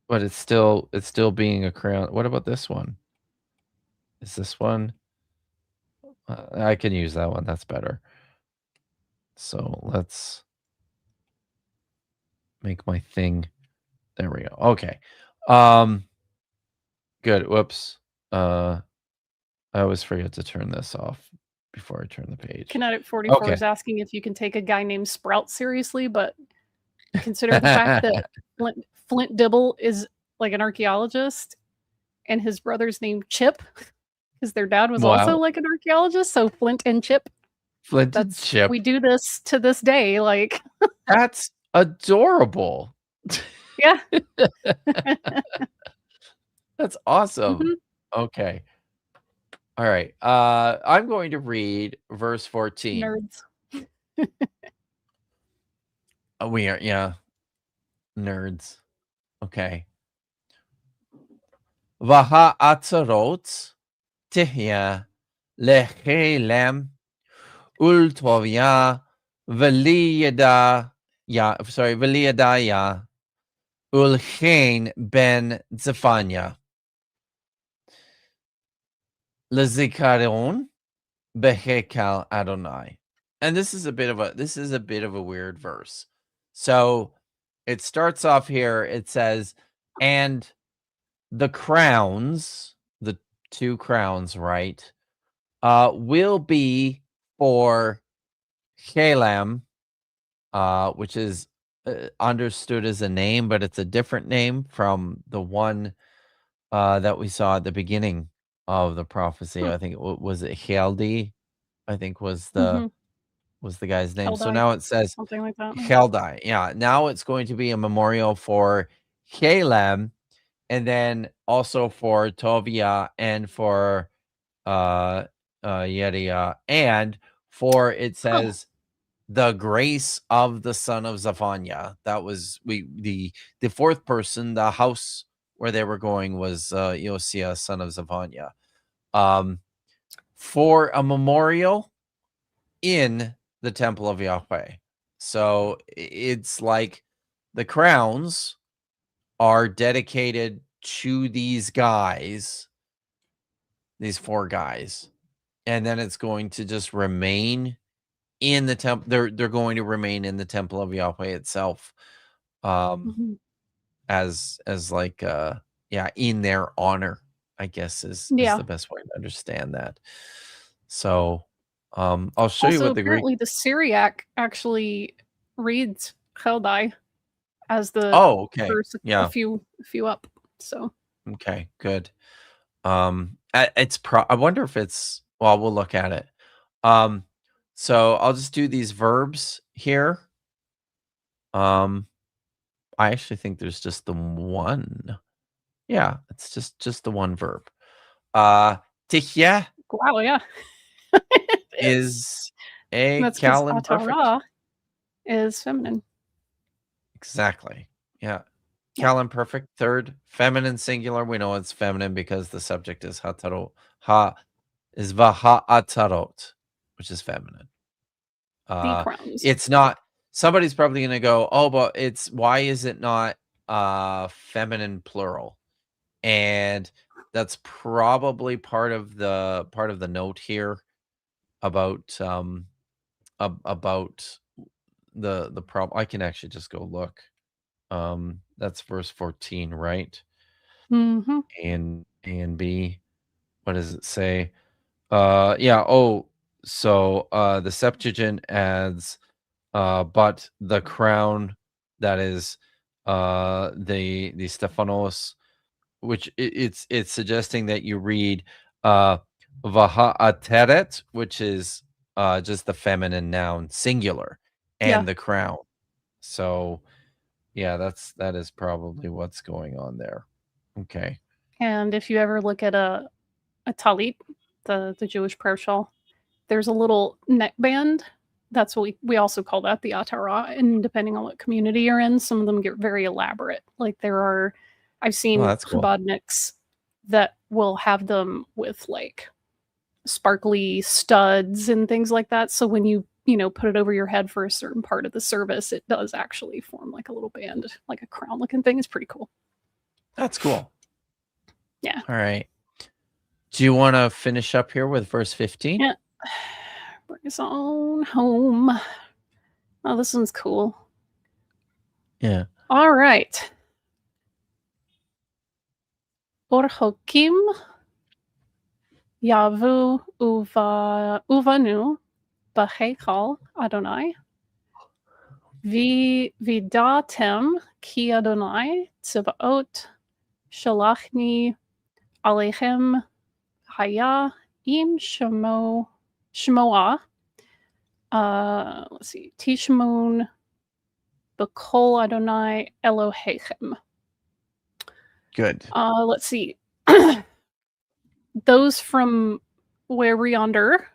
But it's still being a crayon. What about this one? Is this one? I can use that one. That's better. So let's make my thing. There we go. Okay. Good. Whoops. I always forget to turn this off before I turn the page. Kinetic 44 is asking if you can take a guy named Sprout seriously, but consider the fact that Flint Dibble is like an archaeologist and his brother's named Chip because their dad was also like an archaeologist. So Flint and Chip. Chip. We do this to this day. Like that's adorable. Yeah. That's awesome. Okay. All right. I'm going to read verse 14. Nerds. We are, yeah. Nerds. Okay. Vaha atzarot tihya lechelem ultovia veliyadaya ulchein ben Zephaniah. Lezikaron behekal Adonai. And this is a bit of a weird verse. So it starts off here. It says, and the crowns, the two crowns, right, will be for Shalem, which is understood as a name, but it's a different name from the one that we saw at the beginning of the prophecy. I think was it Heldai, I think was the guy's name. Heldai, so now it says something like that. Heldai. Yeah. Now it's going to be a memorial for Shalem, and then also for Tovia and for Yediah, and for it says the grace of the son of Zephaniah. That was the fourth person. The house where they were going was Josiah, son of Zephaniah, for a memorial in the temple of Yahweh. So it's like the crowns are dedicated to these guys, these four guys, and then it's going to just remain in the temple. They're going to remain in the temple of Yahweh itself, as like in their honor, I guess is the best way to understand that. So I'll show you what the apparently the Syriac actually reads Heldai as the okay. first Yeah. a few up. So okay, good. It's I wonder if it's, well, we'll look at it. So I'll just do these verbs here. I actually think there's just the one. Yeah, it's just the one verb. Tichya wow, yeah. is a that's because Cal imperfect. Atara is feminine. Exactly. Yeah. Yeah. Cal imperfect, third, feminine singular. We know it's feminine because the subject is hataro. Ha is vaha'atarot, which is feminine. The crowns. It's not, somebody's probably going to go, oh, but it's, why is it not feminine plural? And that's probably part of the note here about the problem. I can actually just go look. That's verse 14, right? Mm-hmm. And B, what does it say? Yeah. Oh, so the Septuagint adds but the crown, that is the Stephanos, which it's suggesting that you read Vaha'ateret, which is just the feminine noun singular, and the crown. So yeah, that is probably what's going on there. Okay. And if you ever look at a talit, the Jewish prayer shawl, there's a little neckband. That's what we also call that the atara. And depending on what community you're in, some of them get very elaborate. Like I've seen cool. Chabadniks that will have them with like sparkly studs and things like that. So when you put it over your head for a certain part of the service, it does actually form like a little band, like a crown looking thing. It's pretty cool. That's cool. Yeah. All right. Do you want to finish up here with verse 15? Yeah. Bring us on home. Oh, this one's cool. Yeah. All right. Orhokim Yavu Uvanu B'Heichal Adonai Vidatem Ki Adonai Tzibaot Shalachni Alechem Haya Im Shemoah. Let's see. Tishmun B'Kol Adonai Elohechem. Good. Let's see. Those from where yonder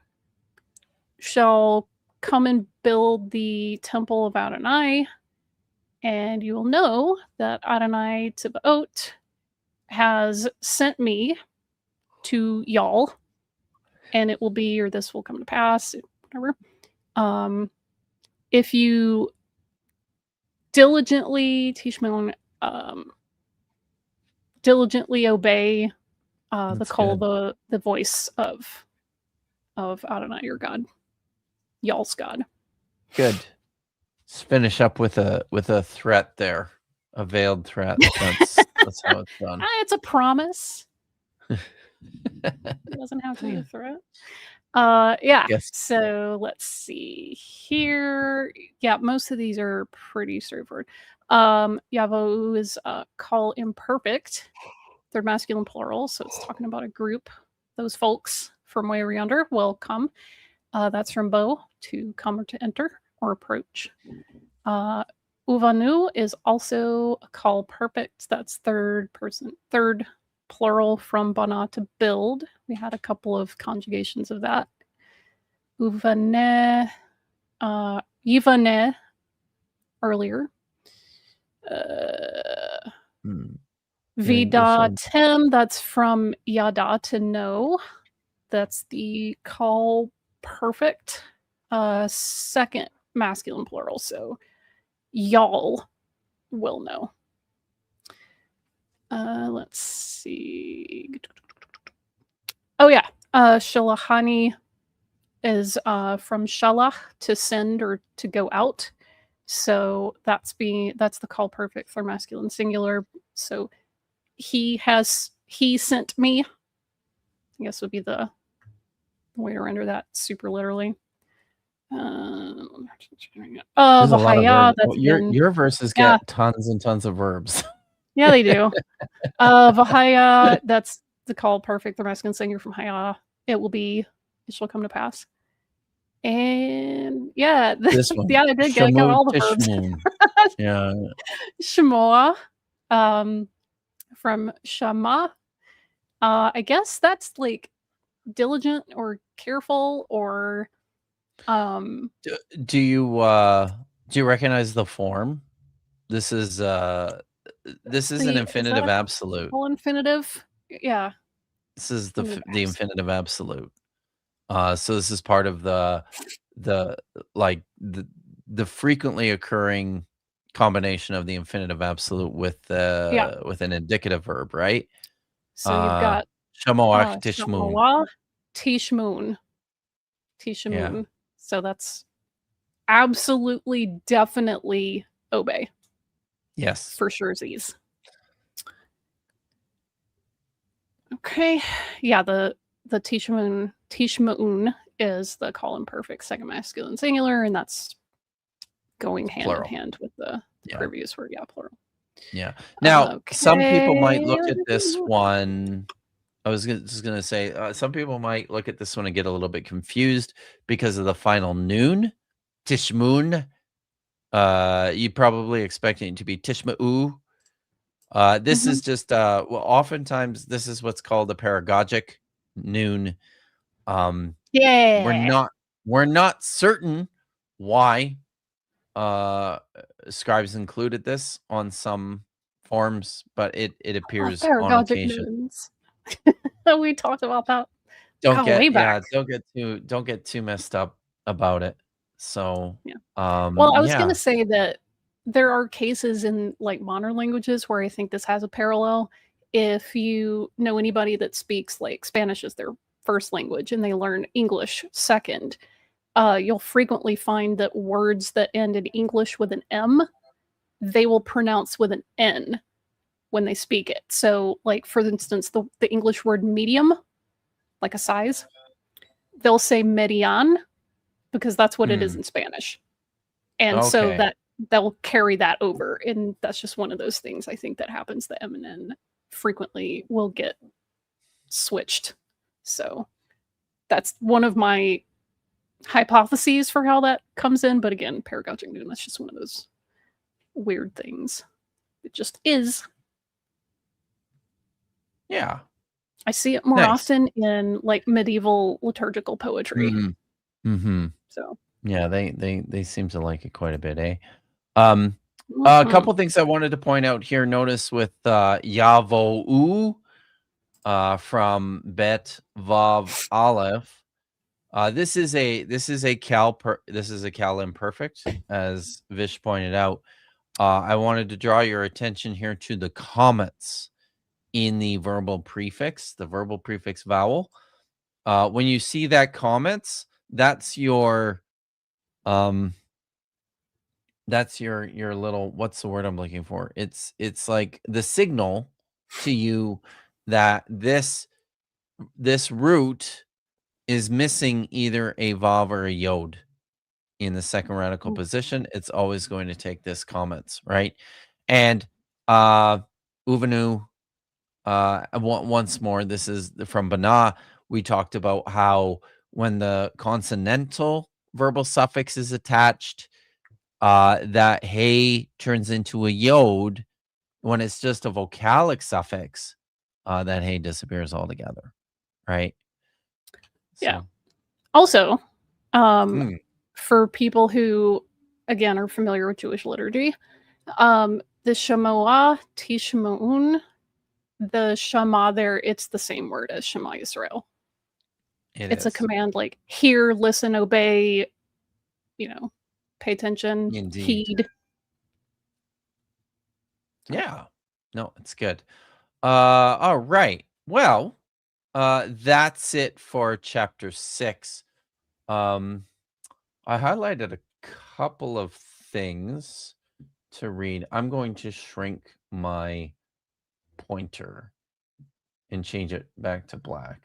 shall come and build the temple of Adonai, and you will know that Adonai Tzibaot has sent me to y'all, and it will be, or this will come to pass, whatever. If you diligently, Tishmon, diligently obey the call, the voice of Adonai, your God, y'all's God. Good. Let's finish up with a threat there, a veiled threat. That's how it's done. It's a promise. It doesn't have to be a threat. Yeah. Yes. So let's see here. Yeah, most of these are pretty straightforward. Yavo is call imperfect. They're masculine plural, so it's talking about a group. Those folks from way yonder will come. That's from Bo, to come or to enter or approach. Uvanu is also a call perfect. That's third plural from bana, to build. We had a couple of conjugations of that. Uvane, Yivane earlier. Vidatem, that's from yada, to know. That's the call perfect. Second masculine plural, so y'all will know. Let's see. Oh yeah, Shalachani is from shalach, to send or to go out. So that's the call perfect for masculine singular. So he sent me, I guess would be the way to render that super literally. There's a lot of Vahaya, verbs. that's Your verses get tons and tons of verbs. Yeah, they do. Vahaya, that's the call perfect. The Mexican singer from Haya. It shall come to pass. And yeah, This one. I did get got all the verbs. Yeah. Shamoa, from Shama. I guess that's like diligent or careful or Do you recognize the form? This is an infinitive absolute. Full infinitive. Yeah. This is the infinitive absolute. So this is part of the frequently occurring combination of the infinitive absolute with an indicative verb, right? So you've got Shamoach Tishmun. Tishmun. Yeah. So that's absolutely, definitely obey. Yes. For sure, Z's. Okay. Yeah, the Tishmun is the call imperfect second masculine singular, and that's going hand in hand with the previous word. Yeah, plural. Yeah. Now, some people might look at this one. I was just going to say, some people might look at this one and get a little bit confused because of the final noon, Tishmun. You probably expecting it to be Tishma'u. This is just, oftentimes this is what's called a paragogic noon. We're not certain why scribes included this on some forms, but it appears on occasion. Noons. We talked about that. Don't get too messed up about it. So well, I was gonna say that there are cases in like modern languages where I think this has a parallel. If you know anybody that speaks like Spanish as their first language and they learn English second, you'll frequently find that words that end in English with an M, they will pronounce with an N when they speak it. So like, for instance, the English word medium, like a size, they'll say median because that's what it is in Spanish. And so that they'll carry that over. And that's just one of those things I think that happens. The M and N frequently will get switched. So that's one of my hypotheses for how that comes in. But again, paragogic noon, that's just one of those weird things. It just is. Yeah. I see it more often in like medieval liturgical poetry. So yeah, they seem to like it quite a bit, eh? A couple things I wanted to point out here. Notice with Yavou from Bet Vav Aleph. This is a cal imperfect, as Vish pointed out. I wanted to draw your attention here to the commas in the verbal prefix vowel. When you see that comments, that's your little, what's the word I'm looking for? It's like the signal to you that this root is missing either a vav or a yod in the second radical position. It's always going to take this comments, right? And uvenu, once more, this is from Bana. We talked about how when the consonantal verbal suffix is attached, that hey turns into a yod. When it's just a vocalic suffix, that hey disappears altogether, right? Yeah. So. Also, for people who, again, are familiar with Jewish liturgy, the Shemoah, Tishma'un, the Shema there, it's the same word as Shema Yisrael. It's a command like hear, listen, obey, pay attention, heed. Yeah. No, it's good. All right. Well, that's it for chapter 6. I highlighted a couple of things to read. I'm going to shrink my pointer and change it back to black.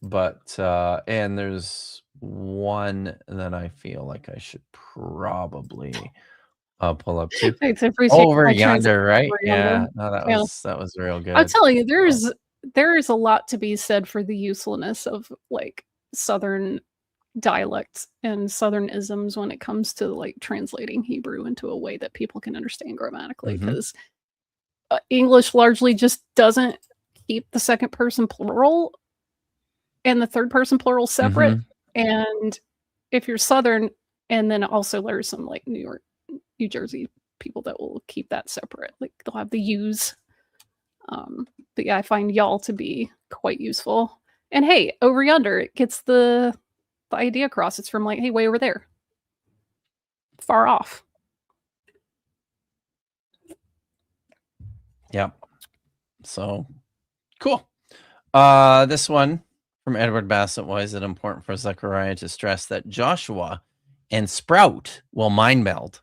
But and there's one that I feel like I should probably pull up too. Over yonder, right? Yeah, no, that was real good. I'll tell you, there is a lot to be said for the usefulness of like Southern dialects and Southern isms when it comes to like translating Hebrew into a way that people can understand grammatically, because English largely just doesn't keep the second person plural and the third person plural separate. And if you're Southern, and then also there's some like New York, New Jersey people that will keep that separate, like they'll have the yous. But yeah, I find y'all to be quite useful. And hey, over yonder, it gets the idea across. It's from like, hey, way over there, far off. Yep. So cool. This one from Edward Bassett: why is it important for Zechariah to stress that Joshua and Sprout will mind meld?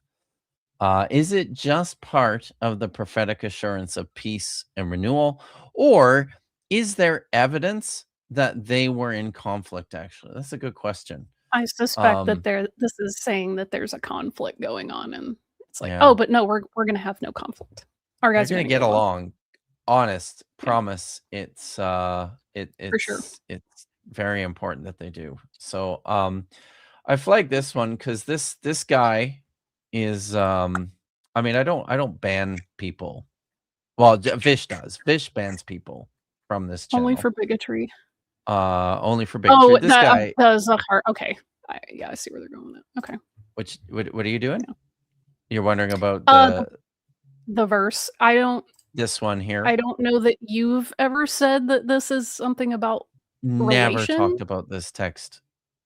Is it just part of the prophetic assurance of peace and renewal, or is there evidence that they were in conflict? Actually, that's a good question. I suspect that this is saying that there's a conflict going on, and it's like, oh, but no, we're gonna have no conflict. Our guys are gonna get along. Honest, promise. It's for sure. It's very important that they do. So I flagged this one because this guy is I mean, I don't ban people. Well, Vish does. Vish bans people from this channel. Only for bigotry. Only for bigotry. Oh, this guy Zachar. Okay. I see where they're going with it. Okay. What are you doing? Yeah. You're wondering about the verse. This one here. I don't know that you've ever said that this is something about never relation. Talked about this text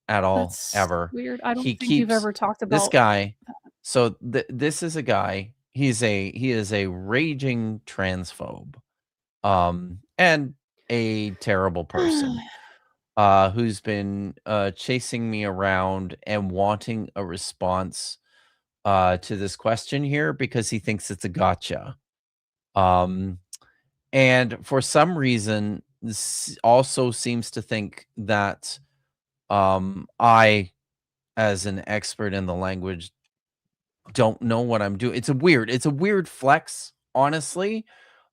at all. That's ever. Weird. I don't think you've ever talked about this guy. So this is a guy. He is a raging transphobe, and a terrible person, who's been chasing me around and wanting a response to this question here because he thinks it's a gotcha. And for some reason, this also seems to think that I, as an expert in the language, don't know what I'm doing. It's a weird flex, honestly,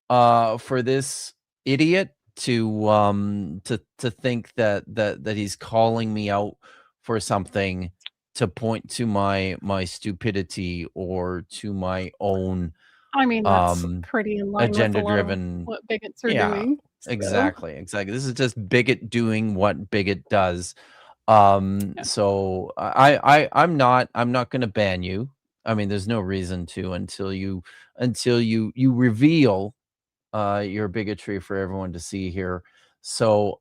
for this idiot to think that he's calling me out for something, to point to my stupidity or to my own. I mean, that's pretty in line agenda-driven. What bigots are doing. So. Exactly. This is just bigot doing what bigot does. So I'm not going to ban you. I mean, there's no reason to until you reveal your bigotry for everyone to see here. So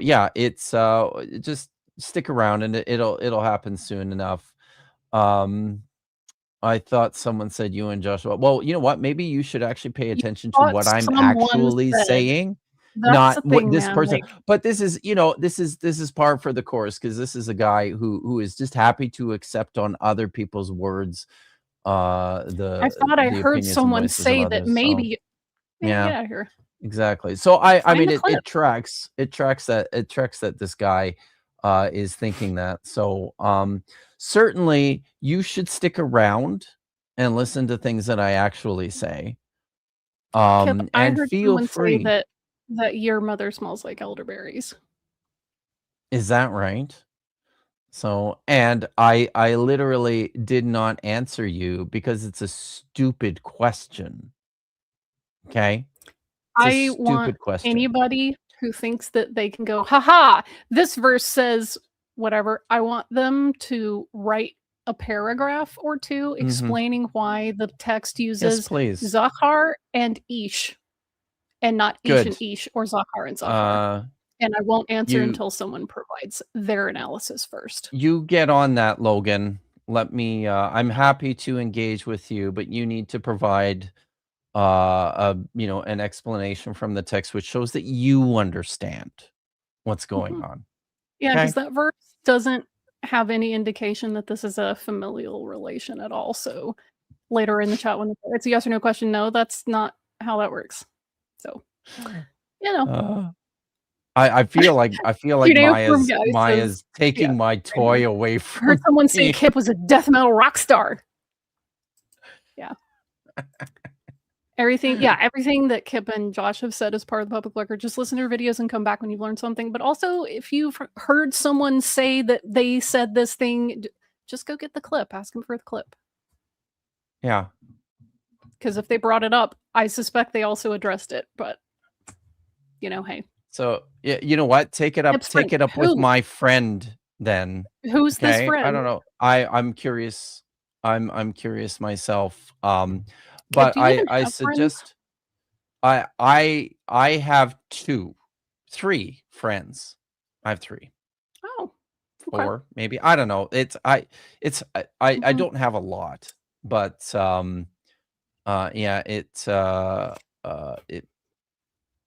yeah, it's just stick around and it'll happen soon enough. I thought someone said you and Joshua. Well, you know what? Maybe you should actually pay attention to what I'm actually saying. Not what this person. Like, but this is, this is par for the course, because this is a guy who is just happy to accept on other people's words. I thought I heard someone say that maybe. So, yeah. Get out of here. Exactly. So I mean, it tracks that this guy is thinking that. So certainly you should stick around and listen to things that I actually say. Kipp, I and heard feel free say that your mother smells like elderberries. Is that right? So, and I literally did not answer you because it's a stupid question. Okay? I want anybody who thinks that they can go, haha, this verse says whatever. I want them to write a paragraph or two explaining why the text uses Zachar and Ish, and not Ish and Ish, or Zachar and Zachar. And I won't answer until someone provides their analysis first. You get on that, Logan. Let me, I'm happy to engage with you, but you need to provide an explanation from the text which shows that you understand what's going on. Yeah, because that verse doesn't have any indication that this is a familial relation at all. So later in the chat, when it's a yes or no question, no, that's not how that works. So I feel like Maya's taking my I toy away from heard me. someone say Kipp was a death metal rock star. Yeah. Everything that Kipp and Josh have said as part of the public record, just listen to their videos and come back when you've learned something. But also, if you've heard someone say that they said this thing, just go get the clip. Ask them for the clip. Yeah. Because if they brought it up, I suspect they also addressed it. But, hey. So, yeah, you know what? Take it up with my friend then. Who's this friend? I don't know. I'm curious. I'm curious myself. But I suggest I have 3 friends. I have 3. Oh. Okay. 4 maybe. I don't know. I don't have a lot, but yeah,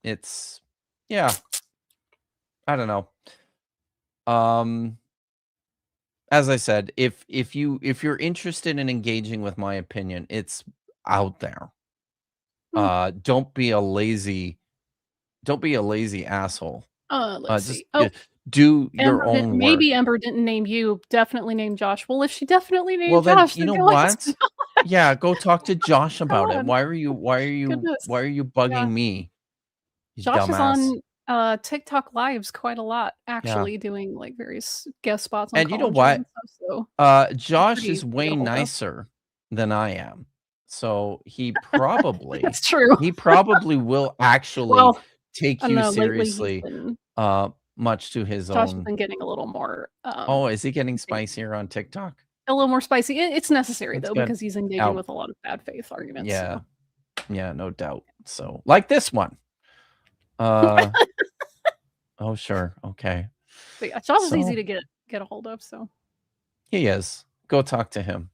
it's yeah. I don't know. As I said, if you're interested in engaging with my opinion, it's out there. Don't be a lazy asshole. Let's see. Do your own work. Maybe Ember didn't name you. Definitely named Josh. Well, if she definitely named Josh, then you know what? Yeah, go talk to Josh about it. Why are you bugging me? Josh is on TikTok lives quite a lot, actually, doing like various guest spots on. And you know what? Josh is way nicer than I am, so he probably that's true. He probably will actually take you seriously. Much to his Josh own. Has been getting a little more. Is he getting spicier on TikTok? A little more spicy. It's necessary though, because he's engaging with a lot of bad faith arguments. Yeah, yeah, no doubt. So, like this one. Oh, sure, okay. But yeah, Josh is easy to get a hold of. So he is. Go talk to him.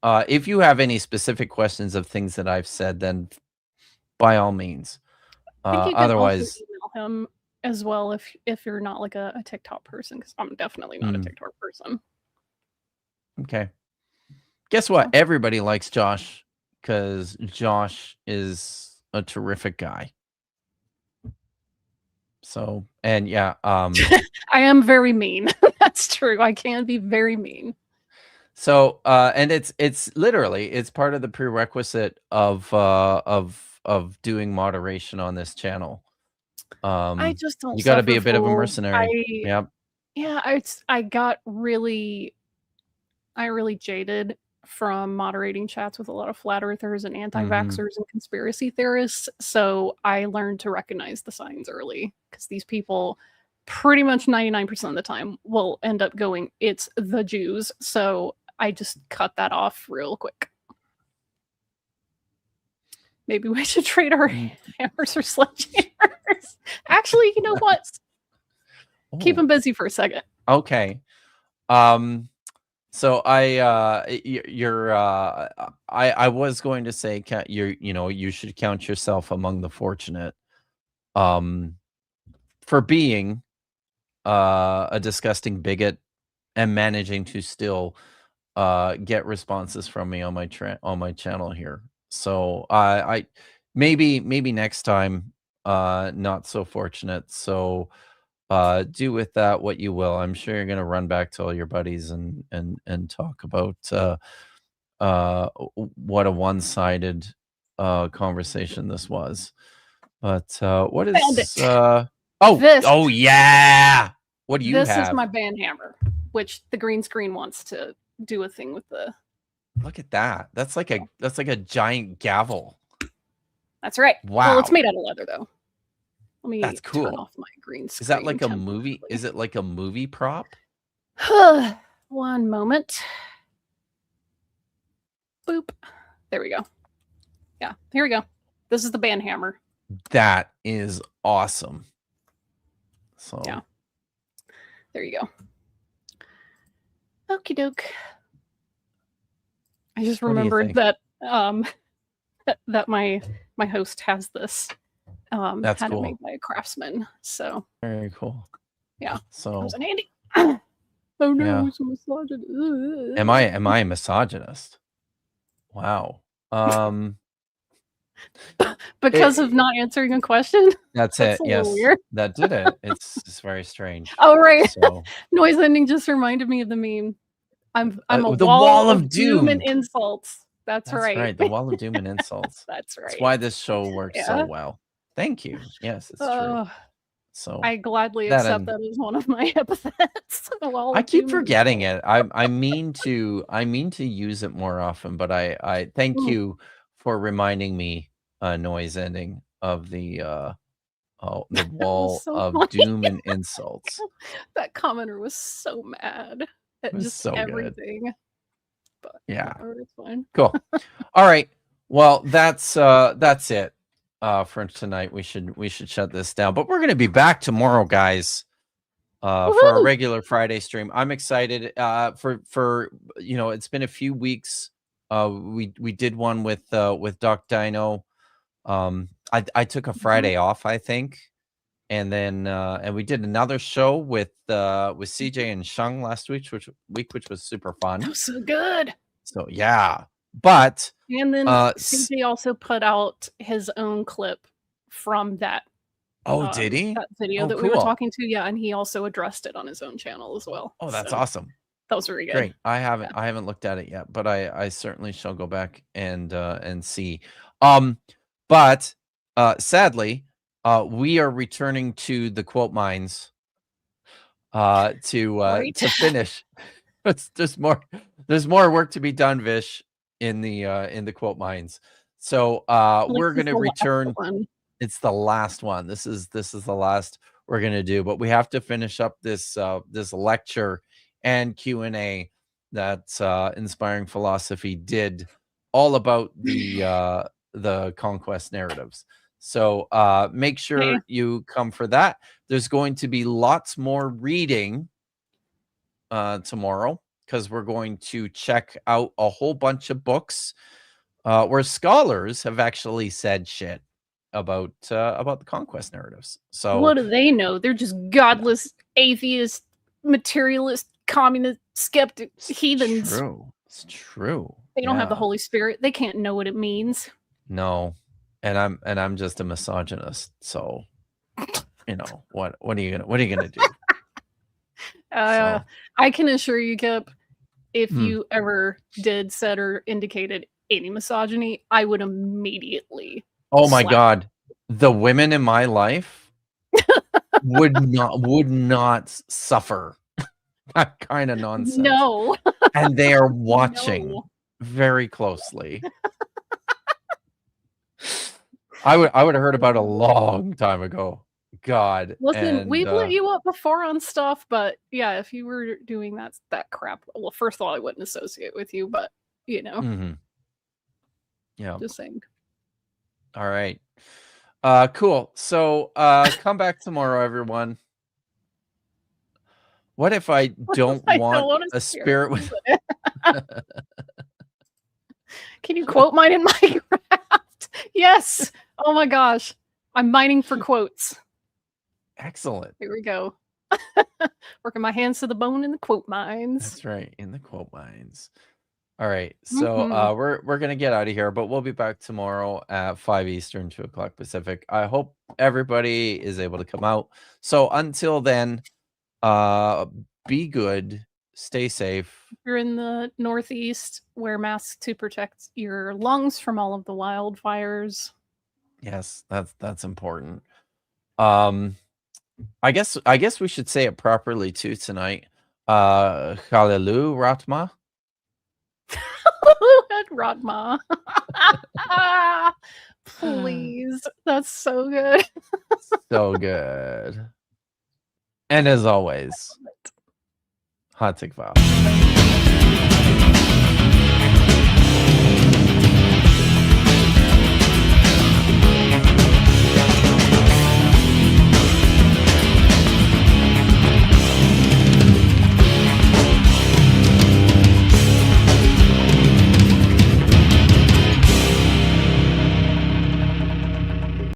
If you have any specific questions of things that I've said, then by all means. Otherwise, email him as well if you're not like a TikTok person, because I'm definitely not a TikTok person. Okay. Guess what? Everybody likes Josh because Josh is a terrific guy. So, and yeah, I am very mean. That's true. I can be very mean. So, and it's literally, it's part of the prerequisite of doing moderation on this channel. I just don't. You got to be a bit of a mercenary. Yeah, I got really jaded from moderating chats with a lot of flat earthers and anti-vaxxers and conspiracy theorists. So I learned to recognize the signs early, because these people pretty much 99% of the time will end up going, it's the Jews. So I just cut that off real quick. Maybe we should trade our hammers or sledgehammers. Actually, you know what? Keep them busy for a second. Okay. So I was going to say you should count yourself among the fortunate for being a disgusting bigot and managing to still get responses from me on my channel here. So I maybe next time not so fortunate. So do with that what you will. I'm sure you're gonna run back to all your buddies and talk about what a one-sided conversation this was. But what is yeah. What do you have? This is my band hammer, which the green screen wants to do a thing with the. Look at that. That's like a giant gavel. That's right. Wow. Well, it's made out of leather though. Let me That's cool. turn off my green screen. Is that like a movie? Is it like a movie prop? One moment. Boop. There we go. Yeah, here we go. This is the band hammer. That is awesome. So yeah. There you go. Okie doke. I just remembered that that my host has this. That's had cool. it made by a craftsman. So very cool. Yeah. So it was an Andy. Oh no, yeah. it's a misogynist. Am I a misogynist? Wow. Because of not answering a question? That's it. Yes. Weird. That did it. It's very strange. Oh, right. So. Noise ending just reminded me of the meme. I'm a the wall of doom and insults. That's right. The wall of doom and insults. That's right. That's why this show works so well. Thank you. Yes, it's true. So I gladly accept that as one of my epithets. I keep forgetting it. I mean to use it more often, but I thank you for reminding me, Noise ending, of the wall of doom and insults. That commenter was so mad at just so everything. Good. But yeah, it's fine. Cool. All right. Well, that's it. For tonight, we should shut this down, but we're going to be back tomorrow, guys, for our regular Friday stream. I'm excited for it's been a few weeks. We did one with Doc Dino. I took a Friday off, I think, and then and we did another show with CJ and Shung last week, which was super fun. That was so good. So yeah. But and then CJ also put out his own clip from that. Oh, did he? That video that we were talking to, yeah, and he also addressed it on his own channel as well. Oh, that's awesome. That was really good. Great. I haven't looked at it yet, but I certainly shall go back and see. But sadly, we are returning to the quote mines to finish. There's more work to be done, Vish, in the quote mines. So we're going to return. It's the last one. This is the last we're going to do, but we have to finish up this lecture and Q&A that Inspiring Philosophy did all about the conquest narratives. So make sure you come for that. There's going to be lots more reading tomorrow, because we're going to check out a whole bunch of books where scholars have actually said shit about the conquest narratives. So what do they know? They're just godless, atheist, materialist, communist, skeptic heathens. It's true. They don't have the Holy Spirit. They can't know what it means. No, and I'm just a misogynist. So what are you gonna do? I can assure you, Kipp, if you ever did, said, or indicated any misogyny, I would immediately. Oh my God, the women in my life would not suffer that kind of nonsense. No, and they are watching very closely. I would have heard about it a long time ago. God. Listen, we've lit you up before on stuff, but yeah, if you were doing that crap, well, first of all, I wouldn't associate with you, but Mm-hmm. Yeah. Just saying. All right. Cool. So come back tomorrow, everyone. What if I don't want a spirit with Can you quote mine in Minecraft? Yes. Oh my gosh. I'm mining for quotes. Excellent. Here we go. Working my hands to the bone in the quote mines. That's right, in the quote mines. All right, so we're gonna get out of here, but we'll be back tomorrow at 5 Eastern, 2 o'clock Pacific. I hope everybody is able to come out. So until then, be good, stay safe. If you're in the Northeast, wear masks to protect your lungs from all of the wildfires. Yes, that's important. I guess we should say it properly too tonight. Hallelu Ratma. Ratma. Please. That's so good. So good. And as always, Hatikva.